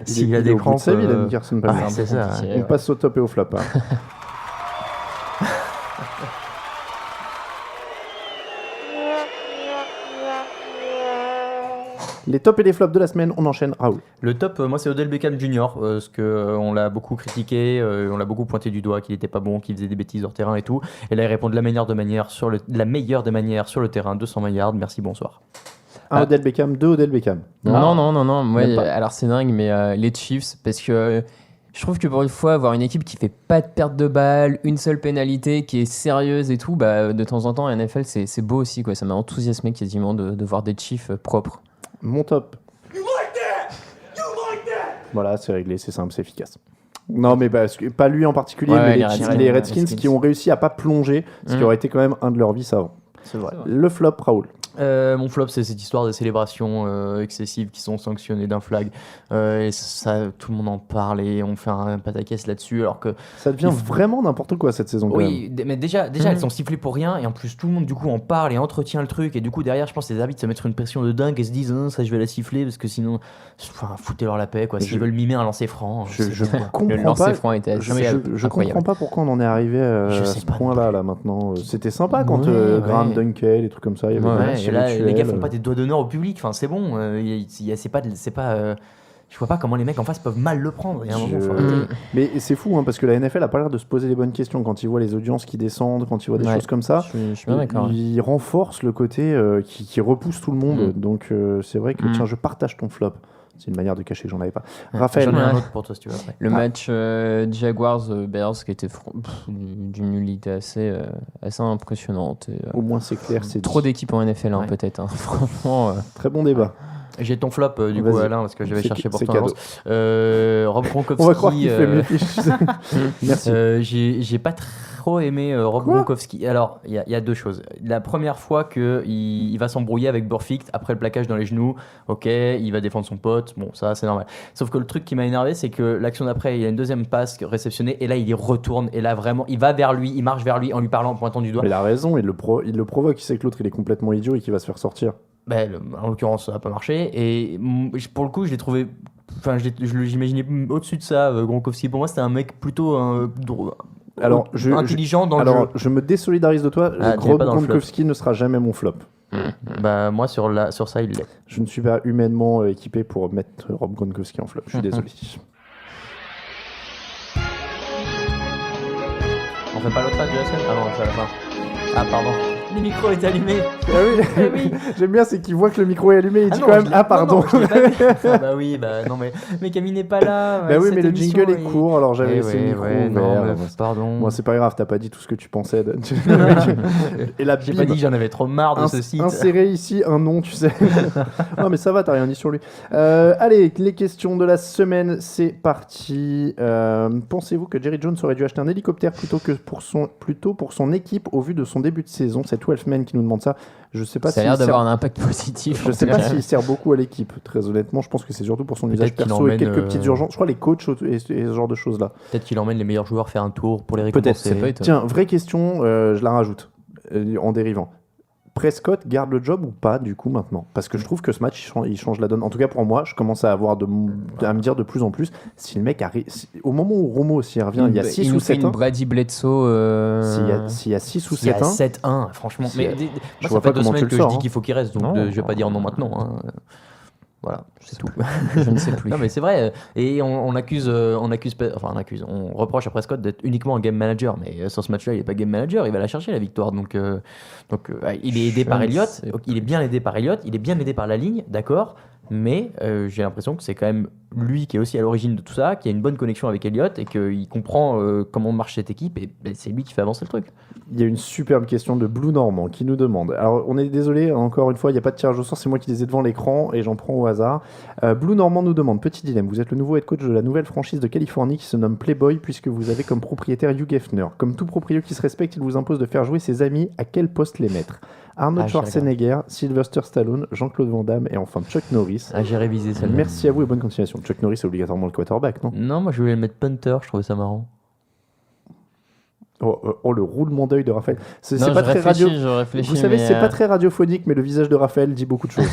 s'il a des crampes, il a mis Carson Palmer. C'est ça. On passe au top et au flop. Les tops et les flops de la semaine, on enchaîne. Raoul. Le top, moi, c'est Odell Beckham Jr. Parce qu'on l'a beaucoup critiqué, on l'a beaucoup pointé du doigt, qu'il était pas bon, qu'il faisait des bêtises hors terrain et tout. Et là, il répond de la meilleure des manières sur le terrain, 220 yards. Merci, bonsoir. Un Odell Beckham, 2 Odell Beckham. Non. Moi, alors c'est dingue, mais les Chiefs, parce que Je trouve que pour une fois, avoir une équipe qui fait pas de perte de balle, une seule pénalité, qui est sérieuse et tout, de temps en temps, en NFL, c'est beau aussi, quoi. Ça m'a enthousiasmé quasiment de voir des Chiefs propres. Mon top. Voilà, c'est réglé, c'est simple, c'est efficace. Non, mais pas lui en particulier, mais les Redskins qui ont réussi à pas plonger, ce qui aurait été quand même un de leurs vices avant. C'est vrai. Le flop, Raoul. Mon flop, c'est cette histoire de célébrations excessives qui sont sanctionnées d'un flag. Et ça, tout le monde en parle et on fait un pataquès là-dessus. Alors que ça devient vraiment n'importe quoi cette saison. Oui, mais déjà elles sont sifflées pour rien. Et en plus, tout le monde du coup en parle et entretient le truc. Et du coup, derrière, je pense que les arbitres se mettent une pression de dingue et se disent ça, je vais la siffler parce que sinon, foutez-leur la paix. S'ils veulent mimer un lancer franc. Je comprends le lancer franc était assez je comprends pas pourquoi on en est arrivé à ce point-là là, maintenant. C'était sympa quand Graham Dunkel, des trucs comme ça. Il y avait et là, les gars font pas des doigts d'honneur au public, enfin c'est bon, je vois pas comment les mecs en face peuvent mal le prendre. Mais c'est fou parce que la NFL a pas l'air de se poser les bonnes questions quand ils voient les audiences qui descendent, quand ils voient des choses comme ça. Je suis bien d'accord. Ils renforcent le côté qui repousse tout le monde. Donc c'est vrai que tiens, je partage ton flop. C'est une manière de cacher que j'en avais pas. Raphaël, j'en ai un autre pour toi si tu veux. Après. Le match Jaguars-Bears qui était d'une nullité assez impressionnante. Et, au moins c'est clair. C'est trop d'équipes en NFL peut-être. Franchement. Très bon débat. J'ai ton flop du coup Alain parce que j'avais cherché pour toi. Rob Gronkowski. On va croire qu'il fait mieux. Merci. J'ai pas trop aimé Rob Gronkowski. Alors il y a deux choses. La première fois qu'il va s'embrouiller avec Burfict après le plaquage dans les genoux. Ok, il va défendre son pote. Bon, ça c'est normal. Sauf que le truc qui m'a énervé, c'est que l'action d'après, il y a une deuxième passe réceptionnée et là il y retourne et là vraiment il va vers lui, il marche vers lui en lui parlant, en pointant du doigt. Mais il a raison, il le provoque. Il sait que l'autre il est complètement idiot et qu'il va se faire sortir. En l'occurrence, ça n'a pas marché. Et pour le coup, je l'ai trouvé. Enfin, j'imaginais au-dessus de ça, Gronkowski. Pour moi, c'était un mec plutôt intelligent dans le jeu. Je me désolidarise de toi. Rob Gronkowski ne sera jamais mon flop. Moi, sur ça, il l'est. Je ne suis pas humainement équipé pour mettre Rob Gronkowski en flop. Je suis désolé. On fait pas l'autre page de la scène ? Ah non, c'est à la fin. Ah, pardon. Le micro est allumé. Ah oui. J'aime bien, c'est qu'il voit que le micro est allumé et il dit quand même pardon. Non, mais Camille n'est pas là. Oui, mais le jingle est court, alors j'avais laissé le micro ouvert. Pardon. Bon, c'est pas grave, t'as pas dit tout ce que tu pensais. Et là, j'ai pas dit que j'en avais trop marre de ce site. Insérer ici un nom, tu sais. Non, mais ça va, t'as rien dit sur lui. Allez, les questions de la semaine, c'est parti. Pensez-vous que Jerry Jones aurait dû acheter un hélicoptère plutôt pour son équipe au vu de son début de saison? C'est Wolfman qui nous demande ça. Je sais pas ça a l'air d'avoir un impact positif. Je sais pas s'il sert beaucoup à l'équipe. Très honnêtement, je pense que c'est surtout pour son usage perso et quelques petites urgences. Je crois les coachs et ce genre de choses là. Peut-être qu'il emmène les meilleurs joueurs faire un tour pour les récompenser. Peut-être. Tiens, vraie question, je la rajoute en dérivant. Prescott garde le job ou pas du coup maintenant? Parce que je trouve que ce match il change la donne. En tout cas pour moi, je commence à me dire de plus en plus si le mec arrive au moment où Romo s'y revient, il y a 6 ou 7 1 Brady Bledsoe s'il y a 6 ou 7 il y a 7-1 franchement. Mais moi ça fait 2 semaines que je dis qu'il faut qu'il reste donc je vais pas dire non maintenant. Voilà, c'est tout. Je ne sais plus. Non mais c'est vrai. Et on reproche à Prescott d'être uniquement un game manager, mais sur ce match-là, il est pas game manager, il va la chercher la victoire. Donc il est aidé par Elliott, il est bien aidé par Elliott, il est bien aidé par la ligne, d'accord. Mais j'ai l'impression que c'est quand même lui qui est aussi à l'origine de tout ça, qui a une bonne connexion avec Elliott et qu'il comprend comment marche cette équipe et c'est lui qui fait avancer le truc. Il y a une superbe question de Blue Normand qui nous demande, alors on est désolé, encore une fois il n'y a pas de tirage au sort, c'est moi qui les ai devant l'écran et j'en prends au hasard. Blue Normand nous demande, petit dilemme, vous êtes le nouveau head coach de la nouvelle franchise de Californie qui se nomme Playboy puisque vous avez comme propriétaire Hugh Hefner. Comme tout propriétaire qui se respecte, il vous impose de faire jouer ses amis, à quel poste les mettre? Arnold Schwarzenegger, Sylvester Stallone, Jean-Claude Van Damme et enfin Chuck Norris. J'ai révisé ça. Merci à vous et bonne continuation. Chuck Norris c'est obligatoirement le quarterback, non? Non, moi je voulais le mettre punter, je trouvais ça marrant. Le roulement d'œil de Raphaël. C'est pas très radio. Vous savez, c'est pas très radiophonique, mais le visage de Raphaël dit beaucoup de choses.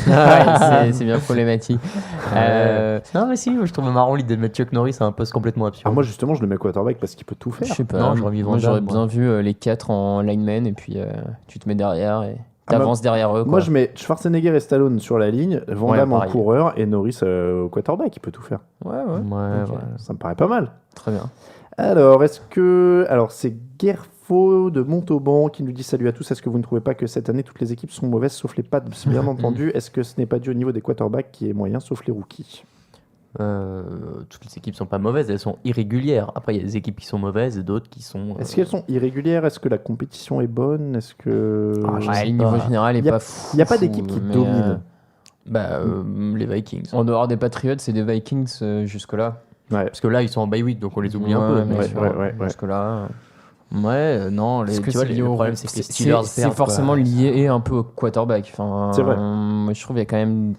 C'est bien problématique. Non, mais si, je trouve marrant l'idée de mettre Chuck Norris à un poste complètement absurde. Moi, justement, je le mets quarterback parce qu'il peut tout faire. Je sais pas. Non, j'aurais bien vu les 4 en lineman et puis tu te mets derrière et t'avances derrière eux. Moi, je mets Schwarzenegger et Stallone sur la ligne, Van Damme en coureur et Norris au quarterback. Il peut tout faire. Ouais. Ça me paraît pas mal. Très bien. Alors, c'est Gerfo de Montauban qui nous dit salut à tous. Est-ce que vous ne trouvez pas que cette année toutes les équipes sont mauvaises sauf les Pats? Bien entendu. Est-ce que ce n'est pas dû au niveau des quarterbacks qui est moyen sauf les rookies? Toutes les équipes sont pas mauvaises, elles sont irrégulières. Après, il y a des équipes qui sont mauvaises et d'autres qui sont. Est-ce qu'elles sont irrégulières? Est-ce que la compétition est bonne? Est-ce que. Le niveau général est Il y a- pas fou. Il n'y a pas d'équipe qui mais, domine. Les Vikings. En dehors des Patriots et des Vikings jusque-là. Ouais. Parce que là, ils sont en bye week, donc on les oublie un peu. bien ouais, sûr. ouais. Jusque-là. Non, Est-ce que tu vois, c'est lié le au- problème, c'est que les c'est- Steelers c'est perdent, forcément quoi. lié un peu au quarterback. Enfin, C'est vrai. moi, je trouve qu'il y a quand même.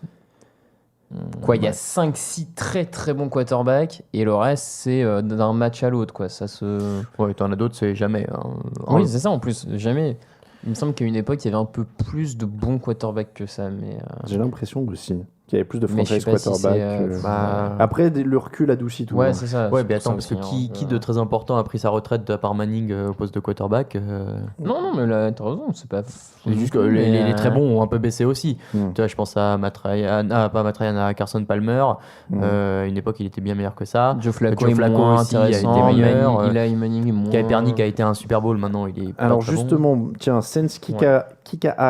Il y a 5-6 très très bons quarterbacks et le reste, c'est d'un match à l'autre. Quoi. Ça se... Ouais, t'en as d'autres, c'est jamais. Hein. Oui, c'est ça en plus. Jamais. Il me semble qu'à une époque, il y avait un peu plus de bons quarterbacks que ça. Mais, J'ai l'impression aussi qu'il y avait plus de mais je sais franchise pas si quarterback. c'est, Après, le recul adoucit tout. Ouais, hein. c'est ça. Ouais, c'est mais pour ça attends, parce que aussi, qui hein. de très important a pris sa retraite à part Manning au poste de quarterback Non, mais là, t'as raison. C'est pas. C'est juste que les très bons ont un peu baissé aussi. Mm. Tu vois, je pense à Matt Ryan, pas Matt Ryan, à Carson Palmer. À une époque, il était bien meilleur que ça. Joe Flacco Joe est Flacco moins aussi a été intéressant. meilleur. Eli Manning est moins. Kaepernick a été un Super Bowl, maintenant il est pas Alors très bon. justement, tiens, Sens Kika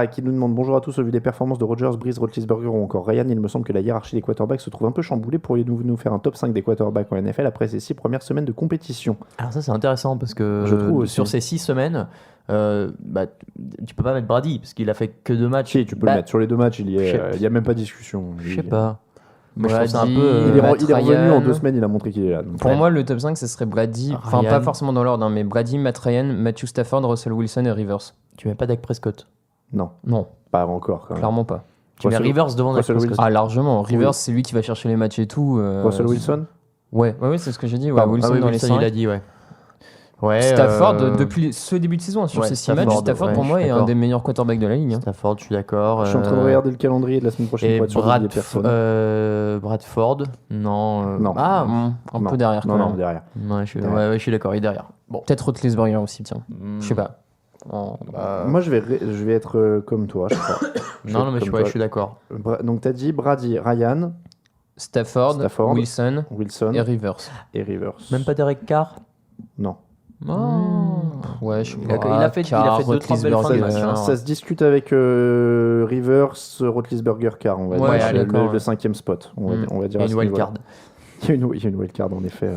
qui nous demande bonjour à tous, au vu des performances de Rodgers, Breeze, Roethlisberger ou encore Ryan, il me semble que la hiérarchie des quarterbacks se trouve un peu chamboulée. Pourriez-vous nous faire un top 5 des quarterbacks en NFL après ces 6 premières semaines de compétition? Alors ça c'est intéressant parce que Je trouve aussi. sur ces 6 semaines, tu peux pas mettre Brady parce qu'il a fait que 2 matchs. Si, tu peux le mettre. Sur les 2 matchs, il je sais- y a même pas de discussion. Je sais pas. Moi, je trouve ça un Brady, peu. Il est, Matt il est revenu Ryan. en 2 semaines, il a montré qu'il est là. donc. Pour moi, le top 5, ce serait Brady. Enfin, Ryan. pas forcément dans l'ordre, hein, mais Brady, Matt Ryan, Matthew Stafford, Russell Wilson et Rivers. Tu mets pas Dak Prescott. Non, Non, pas encore quand même. clairement pas. Tu mets Russell- Rivers devant Dak Russell Prescott. Wilson. Ah, largement. Rivers, Oui. c'est lui qui va chercher les matchs et tout. Russell Wilson? Ouais, c'est ce que j'ai dit. Ouais, Pardon. Wilson Ah oui, dans Wilson, les 5. il a dit, ouais. Ouais, Stafford, depuis ce début de saison, sur ouais, ces 6 matchs, Stafford, ouais, pour je moi, suis est un d'accord. des meilleurs quarterbacks de la ligne. Hein. Stafford, je suis d'accord. Je suis en train de regarder le calendrier de la semaine prochaine Et pour être sûr d'oublier personne. Bradford, non. Non. Ah, Un Non. peu derrière, Non, quand non, même. derrière. ouais, Derrière. je suis d'accord, il est derrière. Bon. Peut-être Roethlisberger aussi, tiens. Je sais pas. Moi, je vais être comme toi, je crois. Non, mais comme je toi. suis d'accord. Donc, tu as dit Brady, Ryan, Stafford, Wilson Wilson et Rivers. et Rivers. Même pas Derek Carr. Non. Ouais, je sais Il a- pas. il a fait- il a Carr, fait deux, trois belles fins de Roethlisberger. match, Ça se discute avec Rivers, Roethlisberger, Carr, on va Ouais, dire. d'accord, Le ouais. 5e spot, on va dire. Il y a à une ce wild niveau-là. card. Il y a une wildcard en effet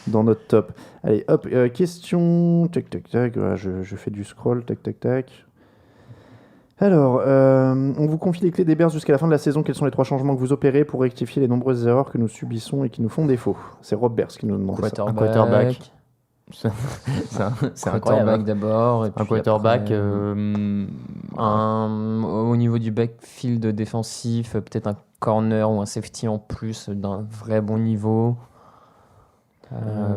dans notre top. Allez, hop, question. Tac, tac, tac. Voilà, je fais du scroll. Tac, tac, tac. Alors, on vous confie les clés des Bears jusqu'à la fin de la saison. Quels sont les 3 changements que vous opérez pour rectifier les nombreuses erreurs que nous subissons et qui nous font défaut? C'est Rob Bears qui nous demande ça. quarterback. C'est incroyable. Quarterback d'abord. et Un puis quarterback. après, au niveau du backfield défensif, peut-être un corner ou un safety en plus d'un vrai bon niveau.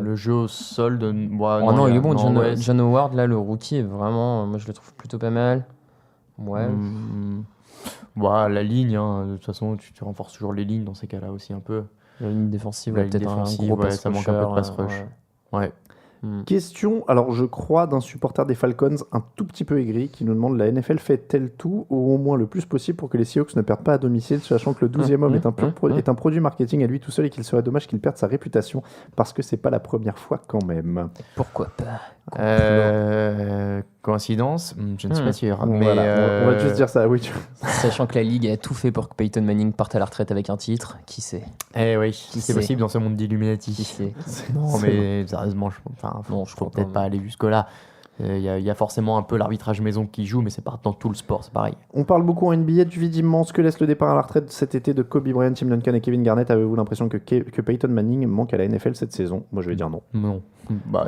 Le jeu au sol de. Oh non, il est bon. ouais, John Howard, là, le rookie, est vraiment. Moi, je le trouve plutôt pas mal. Ouais. La ligne, hein, de toute façon, tu renforces toujours les lignes dans ces cas-là aussi un peu. La ligne défensive, La ouais, peut-être ligne un défensive, gros ouais, pass ça manque un peu de rusher, pass rush. Ouais. Question, alors je crois, d'un supporter des Falcons un tout petit peu aigri qui nous demande: la NFL fait-elle tout, ou au moins le plus possible, pour que les Seahawks ne perdent pas à domicile, sachant que le 12e homme est un produit marketing à lui tout seul et qu'il serait dommage qu'il perde sa réputation, parce que c'est pas la première fois quand même. Pourquoi pas? Coïncidence? Je ne suis pas sûr. Mais Voilà, on va juste dire ça, oui. Sachant que la Ligue a tout fait pour que Peyton Manning parte à la retraite avec un titre, qui sait? Eh oui, Qui c'est sait possible dans ce monde Qui d'Illuminati. sait? Non, mais sérieusement, Non, je faut crois peut-être pas. pas aller jusque-là. Il y a forcément un peu l'arbitrage maison qui joue, mais c'est pas dans tout le sport, c'est pareil. On parle beaucoup en NBA du vide immense que laisse le départ à la retraite cet été de Kobe Bryant, Tim Duncan et Kevin Garnett. Avez-vous l'impression que Peyton Manning manque à la NFL cette saison? Moi, je vais dire non. Non.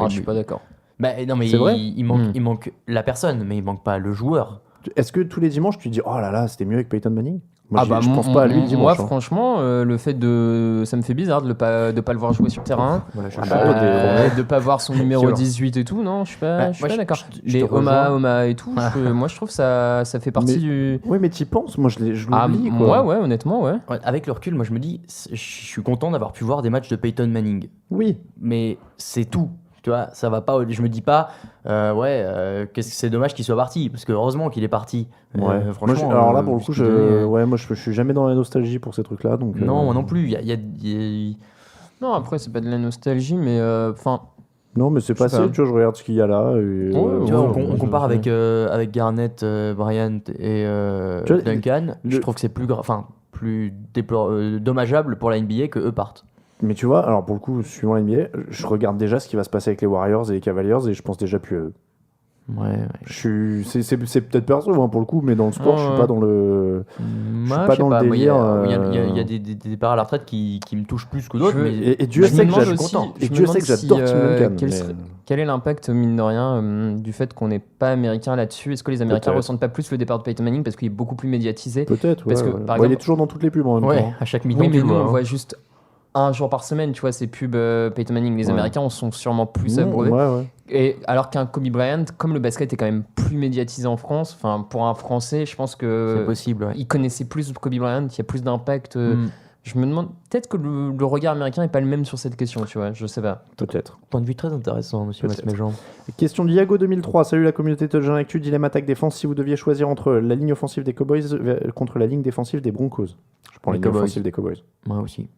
Je suis pas d'accord. Non, mais C'est vrai il manque la personne, mais il manque pas le joueur. Est-ce que tous les dimanches, tu dis oh là là, c'était mieux avec Peyton Manning? Moi, je pense pas à lui le dimanche. Moi, hein. franchement, le fait ça me fait bizarre de pas le voir jouer sur le terrain. Voilà, je De pas voir son numéro Violent. 18 et tout, non, je suis pas, je suis moi, pas je- d'accord. je te Les rejoins. Oma et tout, moi je trouve ça fait partie Mais- du. Oui, mais t'y penses? Moi, je Ah, l'oublie. moi, ouais, honnêtement, ouais. Ouais, avec le recul, moi je me dis, je suis content d'avoir pu voir des matchs de Peyton Manning. Oui. Mais c'est tout. Tu vois, ça va pas. Je me dis pas, qu'est-ce que c'est dommage qu'il soit parti, parce que heureusement qu'il est parti. Ouais. Franchement. Alors là, pour le coup, ce qu'il donnait, moi, je suis jamais dans la nostalgie pour ces trucs-là. Donc, Non, moi non plus. Il y a- Non, après, c'est pas de la nostalgie, mais enfin. Non, mais c'est Je sais passé. pas. Tu vois, je regarde ce qu'il y a là. Et, Tu vois, on compare je- avec Garnett, Bryant et Tu vois, Duncan. Je trouve que c'est plus dommageable pour la NBA que eux partent. Mais tu vois, alors pour le coup, suivant l'NBA, je regarde déjà ce qui va se passer avec les Warriors et les Cavaliers et je pense déjà plus à eux. C'est peut-être perso hein, pour le coup, mais dans le sport, je suis pas dans le. Je suis pas dans le délire. Il y a des départs à la retraite qui me touchent plus que d'autres. Et Dieu sait que j'adore Tim Duncan. Quel est l'impact, mine de rien, du fait qu'on n'est pas américain là-dessus? Est-ce que les Américains ressentent pas plus le départ de Peyton Manning parce qu'il est beaucoup plus médiatisé? Peut-être, parce que, par exemple, il est toujours dans toutes les pubs en même temps. À chaque mi-temps. Oui, mais nous, on voit juste un jour par semaine, tu vois, ces pubs Peyton Manning. Les Américains en sont sûrement plus abreuvés. Et alors qu'un Kobe Bryant, comme le basket est quand même plus médiatisé en France, enfin pour un Français, je pense que c'est possible. Il connaissait plus Kobe Bryant, il y a plus d'impact. Je me demande peut-être que le regard américain n'est pas le même sur cette question, tu vois, je sais pas. Peut-être. Point de vue très intéressant, monsieur Masméjean. Question d'Iago 2003. Salut la communauté Touchdown Actu, dilemme attaque-défense. Si vous deviez choisir entre la ligne offensive des Cowboys contre la ligne défensive des Broncos, je prends la ligne offensive des Cowboys. Moi aussi.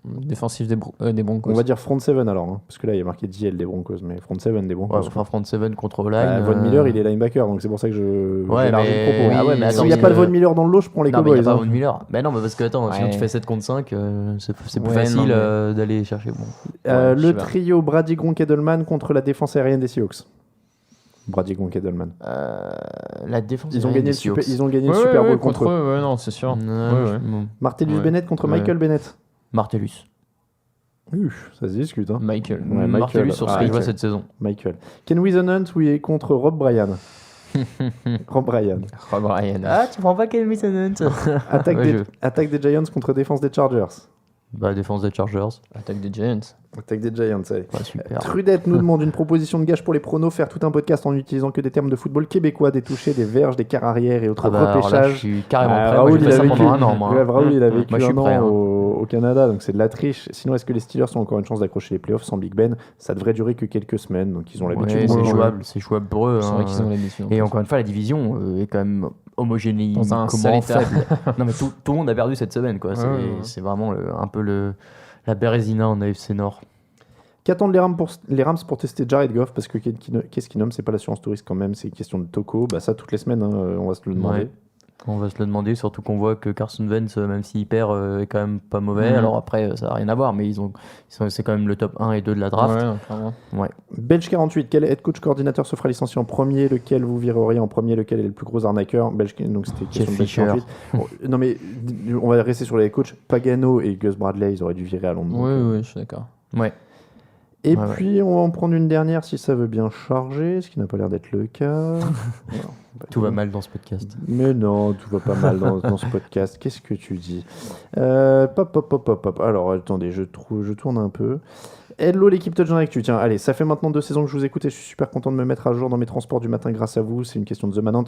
Défensif des Broncos. On va dire front 7 alors, hein, parce que là il y a marqué DL des Broncos, mais front 7 des Broncos. Ouais, enfin front 7 contre line. Von Miller il est linebacker, donc c'est pour ça que j'ai élargi le propos. Oui, ah ouais, mais s'il n'y a pas de Von Miller dans le lot, je prends les Cowboys. Il n'y a pas Von Miller. Mais non, parce que attends, sinon tu fais 7 contre 5, c'est plus facile d'aller chercher. Le trio Brady, Gronk, Edelman contre la défense aérienne des Seahawks. Brady, Gronk, Edelman. La défense ils ont gagné le Super Bowl contre eux. Ouais, non, c'est sûr. Martellus Bennett contre Michael Bennett. Martellus. Ça se discute. Hein. Michael. Martellus sur ce que je vois cette saison. Michael. Ken Wisenhunt contre Rob Bryan. Rob Bryan. Ah, tu prends pas Ken Wisenhunt. Attaque des Giants contre défense des Chargers. Défense des Chargers. Attaque des Giants. Allez. Super. Trudette nous demande une proposition de gage pour les pronos, faire tout un podcast en utilisant que des termes de football québécois, des touchés, des verges, des quarts arrière et autres repêchages. Là, je suis carrément prêt. Raoul, il a vécu un an. Raoul, il a vécu un an au Canada, donc c'est de la triche. Sinon, est-ce que les Steelers ont encore une chance d'accrocher les playoffs sans Big Ben? Ça devrait durer que quelques semaines, donc ils ont l'habitude. C'est jouable pour eux. C'est vrai qu'ils ont l'habitude. Et encore une fois, la division est quand même homogénéisée. Dans un seul état. Non, mais tout le monde a perdu cette semaine, quoi. C'est vraiment un peu la Bérésina en AFC Nord. Qu'attendent les Rams pour tester Jared Goff? Parce que qu'est-ce qu'ils nomment? C'est pas l'assurance touriste quand même, c'est une question de Toko. Ça, toutes les semaines, on va se le demander. On va se le demander, surtout qu'on voit que Carson Wentz, même s'il perd, est quand même pas mauvais. Alors après, ça n'a rien à voir, mais c'est quand même le top 1 et 2 de la draft. Belge 48, quel head coach coordinateur se fera licencier en premier? Lequel vous vireriez en premier? Lequel est le plus gros arnaqueur? Belge, donc c'était question de Belge 48. Non mais on va rester sur les coachs. Pagano et Gus Bradley, ils auraient dû virer à Londres. Oui, je suis d'accord. Et puis on va en prendre une dernière si ça veut bien charger, ce qui n'a pas l'air d'être le cas. Tout va mal dans ce podcast. Mais non, tout va pas mal dans ce podcast. Qu'est-ce que tu dis? Alors attendez, je tourne un peu. Hello l'équipe Touchdown Actu. Tiens, allez, ça fait maintenant 2 saisons que je vous écoute et je suis super content de me mettre à jour dans mes transports du matin grâce à vous. C'est une question de The Manant.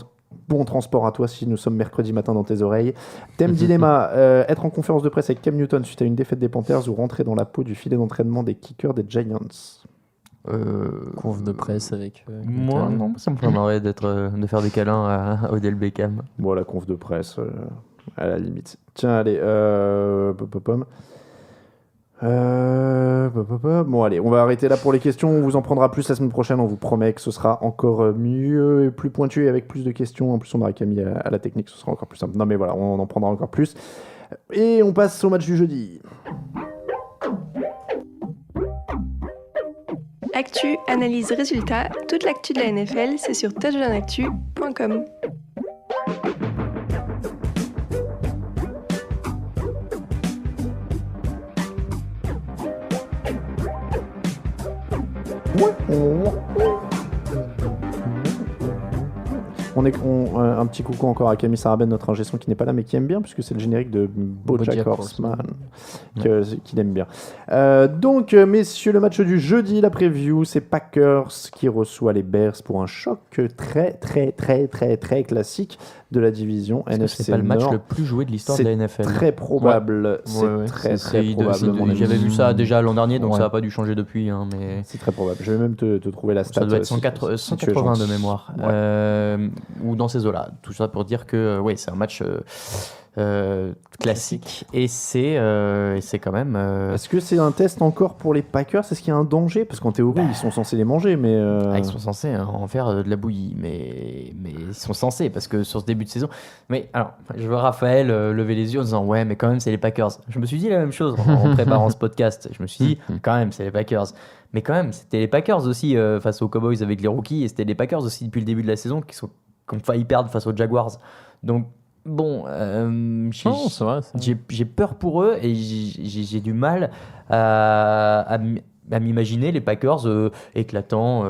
Bon transport à toi si nous sommes mercredi matin dans tes oreilles. Thème dilemma, être en conférence de presse avec Cam Newton suite à une défaite des Panthers ou rentrer dans la peau du filet d'entraînement des kickers des Giants. Conf de presse avec moi non, ça me plairait de faire des câlins à Odell Beckham. Bon, la conf de presse à la limite. Tiens, allez, bon allez, on va arrêter là pour les questions, on vous en prendra plus la semaine prochaine, on vous promet que ce sera encore mieux et plus pointu et avec plus de questions. En plus on aura Camille à la technique, ce sera encore plus simple. Non mais voilà, on en prendra encore plus. Et on passe au match du jeudi. Actu, analyse, résultat, toute l'actu de la NFL, c'est sur touchdownactu.com. Un petit coucou encore à Camille Saraben, notre ingé son qui n'est pas là mais qui aime bien puisque c'est le générique de BoJack Horseman qu'il aime bien. Donc messieurs, le match du jeudi, la preview, c'est Packers qui reçoit les Bears pour un choc très très très très très classique de la division NFC. C'est pas le match le plus joué de l'histoire de la NFL. C'est très probable. C'est très probable. J'avais vu ça déjà l'an dernier, donc ça n'a pas dû changer depuis. Mais c'est très probable. Je vais même te trouver la stat. Ça doit être 180 de mémoire. Ou dans ces eaux-là. Tout ça pour dire que c'est un match classique. Et c'est quand même. Est-ce que c'est un test encore pour les Packers? Est-ce qu'il y a un danger? Parce qu'en théorie, ils sont censés les manger, mais. Ils sont censés en faire de la bouillie, mais ils sont censés, parce que sur ce début de saison. Mais alors, je vois Raphaël lever les yeux en disant ouais, mais quand même, c'est les Packers. Je me suis dit la même chose en préparant ce podcast. Je me suis dit quand même, c'est les Packers. Mais quand même, c'était les Packers aussi face aux Cowboys avec les rookies, et c'était les Packers aussi depuis le début de la saison qui ont failli perdre face aux Jaguars. Donc, bon, j'ai peur pour eux et j'ai du mal à m'imaginer les Packers éclatant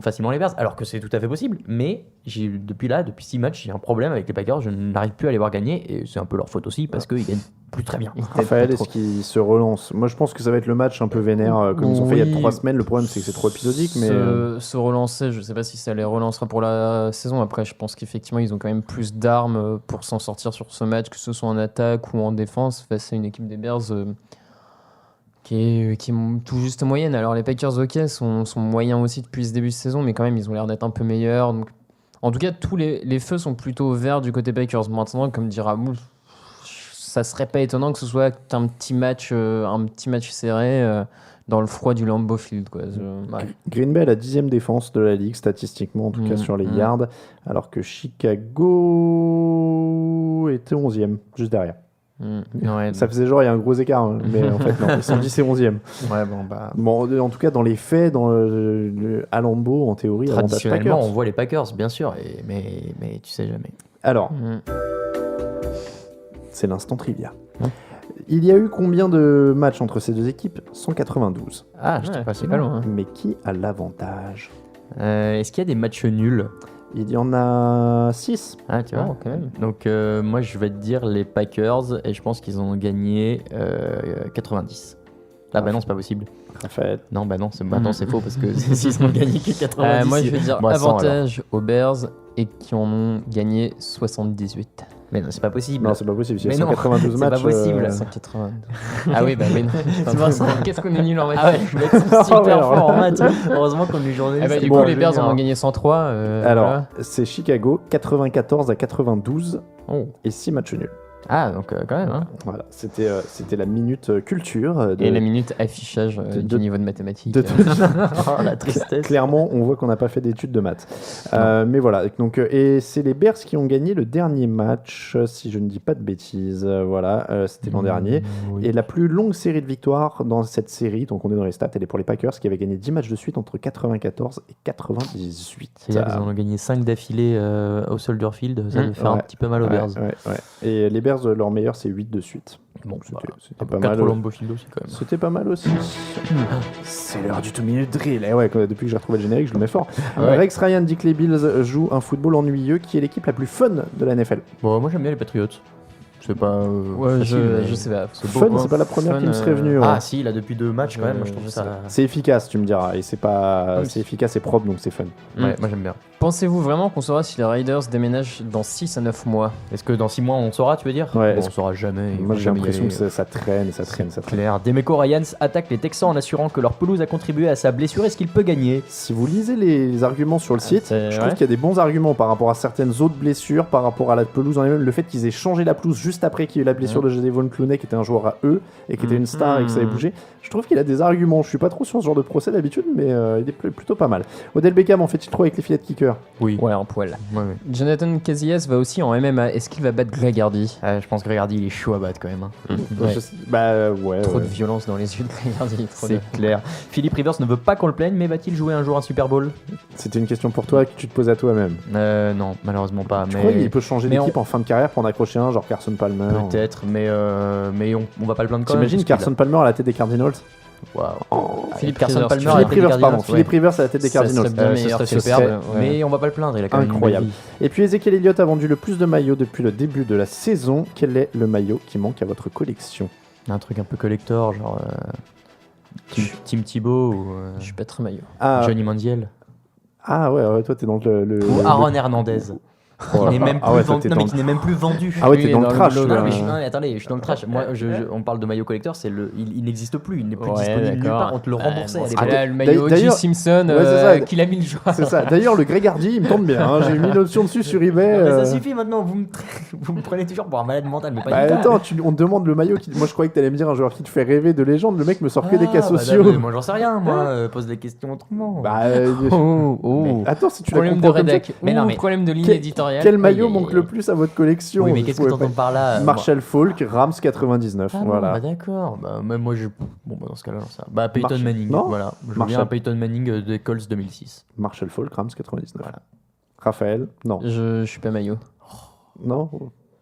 facilement les Bears, alors que c'est tout à fait possible. Mais depuis 6 matchs, j'ai un problème avec les Packers. Je n'arrive plus à les voir gagner, et c'est un peu leur faute aussi parce qu'ils gagnent plus très bien. Raphaël, est-ce qu'ils se relancent? Moi, je pense que ça va être le match un peu vénère comme ils ont fait il y a 3 semaines. Le problème, c'est que c'est trop épisodique. Mais se relancer, je ne sais pas si ça les relancera pour la saison. Après, je pense qu'effectivement, ils ont quand même plus d'armes pour s'en sortir sur ce match, que ce soit en attaque ou en défense, face à une équipe des Bears qui est tout juste moyenne. Alors les Packers, ok, sont moyens aussi depuis ce début de saison, mais quand même, ils ont l'air d'être un peu meilleurs. Donc, en tout cas, tous les feux sont plutôt verts du côté Packers. Maintenant, comme dit Raoul, ça serait pas étonnant que ce soit un petit match serré dans le froid du Lambeau Field, quoi. Green Bay a la 10e défense de la ligue, statistiquement, en tout cas sur les yards, alors que Chicago était 11e, juste derrière. Ça faisait genre il y a un gros écart, hein, mais en fait non, ils sont 10 et 11e. Bon, en tout cas dans les faits, à Lambeau, en théorie, traditionnellement on voit les Packers, bien sûr, mais tu sais jamais. Alors, c'est l'instant trivia. Il y a eu combien de matchs entre ces deux équipes? 192. Ah, je t'ai passé pas loin. Mais qui a l'avantage? Est-ce qu'il y a des matchs nuls? Il y en a 6. Ah, tu vois, quand même. Donc, moi, je vais te dire les Packers, et je pense qu'ils ont gagné 90. Ah, bah non, c'est pas possible. Raphaël. Non, bah non, c'est faux, parce que s'ils ont gagné que 90. Moi, je vais dire avantage aux Bears, et qui en ont gagné 78. Mais non, c'est pas possible. Non, c'est pas possible. Il y a 192 matchs. C'est pas possible. 192. Ah oui, bah oui. C'est pour ça. Qu'est-ce qu'on est nul en maths? Ah ouais, je vais être super fort en maths. Heureusement qu'on est journaliste. Du coup, les Bears en ont gagné 103. Alors, c'est Chicago, 94-92. Et 6 matchs nuls. Ah, donc quand même. Hein. Voilà, c'était la minute culture. Et la minute affichage du niveau de mathématiques. Oh, la tristesse. Clairement, on voit qu'on n'a pas fait d'études de maths. Mais voilà, donc, et c'est les Bears qui ont gagné le dernier match, si je ne dis pas de bêtises. Voilà, c'était l'an dernier. Oui. Et la plus longue série de victoires dans cette série, donc on est dans les stats, elle est pour les Packers, qui avaient gagné 10 matchs de suite entre 94 et 98. C'est-à-dire qu'ils en ont gagné 5 d'affilée au Soldier Field, ça devait faire un petit peu mal aux Bears. Et les Bears, leur meilleur, c'est 8 de suite. Bon, c'était pas mal. Aussi, quand même. C'était pas mal aussi. C'est l'heure du 2-minute drill. Et ouais, depuis que j'ai retrouvé le générique, je le mets fort. Rex Ryan dit que les Bills jouent un football ennuyeux, qui est l'équipe la plus fun de la NFL. Bon, moi j'aime bien les Patriots. C'est pas. Je sais pas. Fun, c'est pas la première qui me serait venue. Ah si, là depuis 2 matchs quand même, moi, je trouve ça. C'est efficace, tu me diras, et c'est efficace et propre, donc c'est fun. Ouais, moi j'aime bien. Pensez-vous vraiment qu'on saura si les Raiders déménagent dans 6 à 9 mois? Est-ce que dans 6 mois on saura, tu veux dire? Ouais. On saura jamais. Moi j'ai l'impression que ça traîne. Clair. Demeco Ryans attaque les Texans en assurant que leur pelouse a contribué à sa blessure. Est-ce qu'il peut gagner? Si vous lisez les arguments sur le site, je trouve qu'il y a des bons arguments par rapport à certaines autres blessures, par rapport à la pelouse en elle-même, le fait qu'ils aient changé la pelouse juste après qu'il y ait eu la blessure de Jadevon Clowney, qui était un joueur à eux et qui était une star et que ça avait bougé. Je trouve qu'il a des arguments. Je suis pas trop sur ce genre de procès d'habitude, mais il est plutôt pas mal. Odell Beckham en fait-il trop avec les filets de kicker? Oui. Ouais, un poil. Jonathan Casillas va aussi en MMA. Est-ce qu'il va battre Greg Hardy? Je pense que Greg Hardy il est chaud à battre quand même. Trop de violence dans les yeux de Greg Hardy. C'est clair. Philip Rivers ne veut pas qu'on le plaigne, mais va-t-il jouer un jour un Super Bowl? C'était une question pour toi que tu te poses à toi-même. Non, malheureusement pas. Tu crois qu'il peut changer d'équipe en fin de carrière pour en accrocher un, genre Carson Palmer? Peut-être, mais on va pas le plaindre quand même. T'imagines Carson Palmer à la tête des Cardinals? Waouh. Philippe Rivers à la tête des Cardinals. Ça serait superbe, mais on va pas le plaindre, il a quand même incroyable. Et puis Ezekiel Elliott a vendu le plus de maillots depuis le début de la saison. Quel est le maillot qui manque à votre collection? Un truc un peu collector, genre Tim Thibault ou je suis pas très maillot. Johnny Manziel. Ah ouais, toi t'es dans le ou Aaron Hernandez. Oh là Il n'est là. même Ah plus ouais, toi, vendu. t'es Non, dans mais qui n'est même plus vendu. Ah ouais, Lui, t'es il est dans le dans le trash. lot, là. Non, mais non, mais attendez, je suis dans le trash. Moi, on parle de maillot collector, il n'existe plus, il n'est plus Ouais, disponible nulle d'accord. part. On te le remboursait à Ah, l'époque. là, le maillot O.J. D'ailleurs- Simpson Ouais, c'est ça. qu'il a mis le joueur. C'est ça. D'ailleurs, le Greg Hardy, il me tente bien. Hein. J'ai mis l'option dessus sur eBay. Non, mais ça suffit maintenant, vous me prenez toujours pour un malade mental, mais pas Bah, du tout. attends, on te demande le maillot. Moi, je croyais que t'allais me dire un joueur qui te fait rêver de légende. Le mec me sort que des cas bah, sociaux. moi j'en sais rien, moi, pose des questions autrement. Bah, Oh. attends, si tu la Problème de comprends comme ça, rédac. Mais non, mais problème de ligne quel- éditoriale. quel maillot Aïe, aïe, manque aïe. le plus à votre collection Oui, mais Je qu'est-ce que pouvais t'entends par là Marshall Falk, Rams 99. Ah non, voilà. bah d'accord. Bah, même moi, bon, bah, dans ce cas-là, j'en sais rien. Bah, Peyton Marshall- Manning, non voilà. Je Marshall- viens à Peyton Manning des Colts 2006. Marshall Falk, Rams 99. Voilà. Raphaël, non. Je suis pas maillot. Non.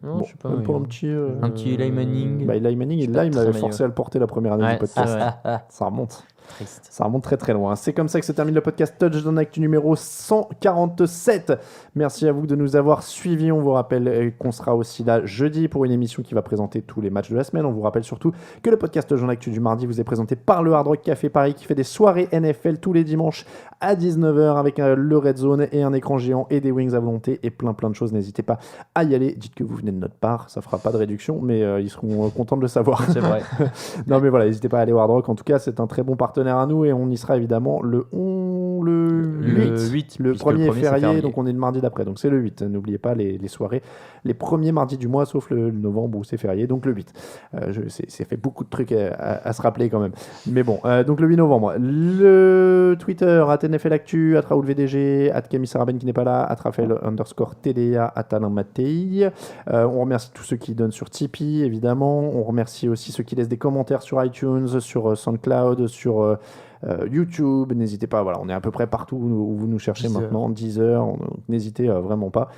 Non, Bon, je suis pas même pas maillot. un petit. Un petit Eli Manning. Bah, Eli Manning, suis là, pas il très m'avait maillot. forcé à le porter la première année Ouais, du podcast. c'est vrai. Ça remonte. Triste. Ça remonte très très loin. C'est comme ça que se termine le podcast Touchdown Actu numéro 147. Merci à vous de nous avoir suivis. On vous rappelle qu'on sera aussi là jeudi pour une émission qui va présenter tous les matchs de la semaine. On vous rappelle surtout que le podcast Touchdown Actu du mardi vous est présenté par le Hard Rock Café Paris qui fait des soirées NFL tous les dimanches à 19h avec le Red Zone et un écran géant et des wings à volonté et plein de choses. N'hésitez pas à y aller. Dites que vous venez de notre part. Ça fera pas de réduction, mais ils seront contents de le savoir. C'est vrai. Non mais voilà, n'hésitez pas à aller au Hard Rock. En tout cas, c'est un très bon partenaire à nous et on y sera évidemment le 8. Le puisque premier le est premier, c'est férié, férié. donc on est le mardi d'après. Donc c'est le 8. N'oubliez pas les soirées, les premiers mardis du mois, sauf le novembre où c'est férié, donc le 8. C'est fait beaucoup de trucs à se rappeler quand même. Mais bon, donc le 8 novembre. Le Twitter, @NFLActu, @RaoulVDG, @KamiSaraben qui n'est pas là, @Raphaël_TDA, @Alain Mattei. On remercie tous ceux qui donnent sur Tipeee, évidemment. On remercie aussi ceux qui laissent des commentaires sur iTunes, sur SoundCloud, sur YouTube. N'hésitez pas, voilà, on est à peu près partout où vous nous cherchez maintenant. Deezer, n'hésitez vraiment pas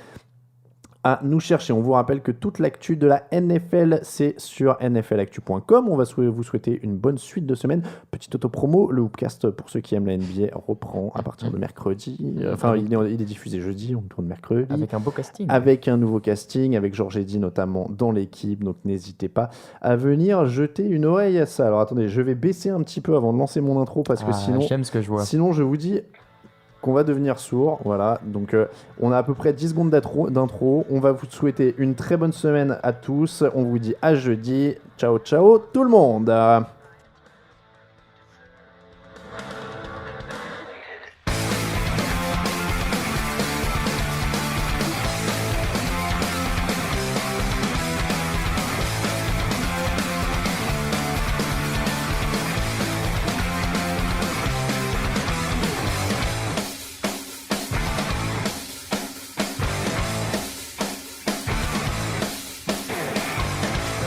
à nous chercher. On vous rappelle que toute l'actu de la NFL, c'est sur nflactu.com. On va vous souhaiter une bonne suite de semaine. Petite auto-promo, le Hoopcast, pour ceux qui aiment la NBA, reprend à partir de mercredi. Enfin, il est diffusé jeudi, on tourne mercredi. Avec un beau casting. Avec un nouveau casting, avec Georges Eddy notamment dans l'équipe. Donc n'hésitez pas à venir jeter une oreille à ça. Alors attendez, je vais baisser un petit peu avant de lancer mon intro parce que J'aime ce que je vois. sinon je vous dis qu'on va devenir sourd. Voilà, donc on a à peu près 10 secondes d'intro. On va vous souhaiter une très bonne semaine à tous. On vous dit à jeudi. Ciao, ciao tout le monde.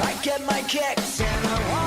I get my kicks and I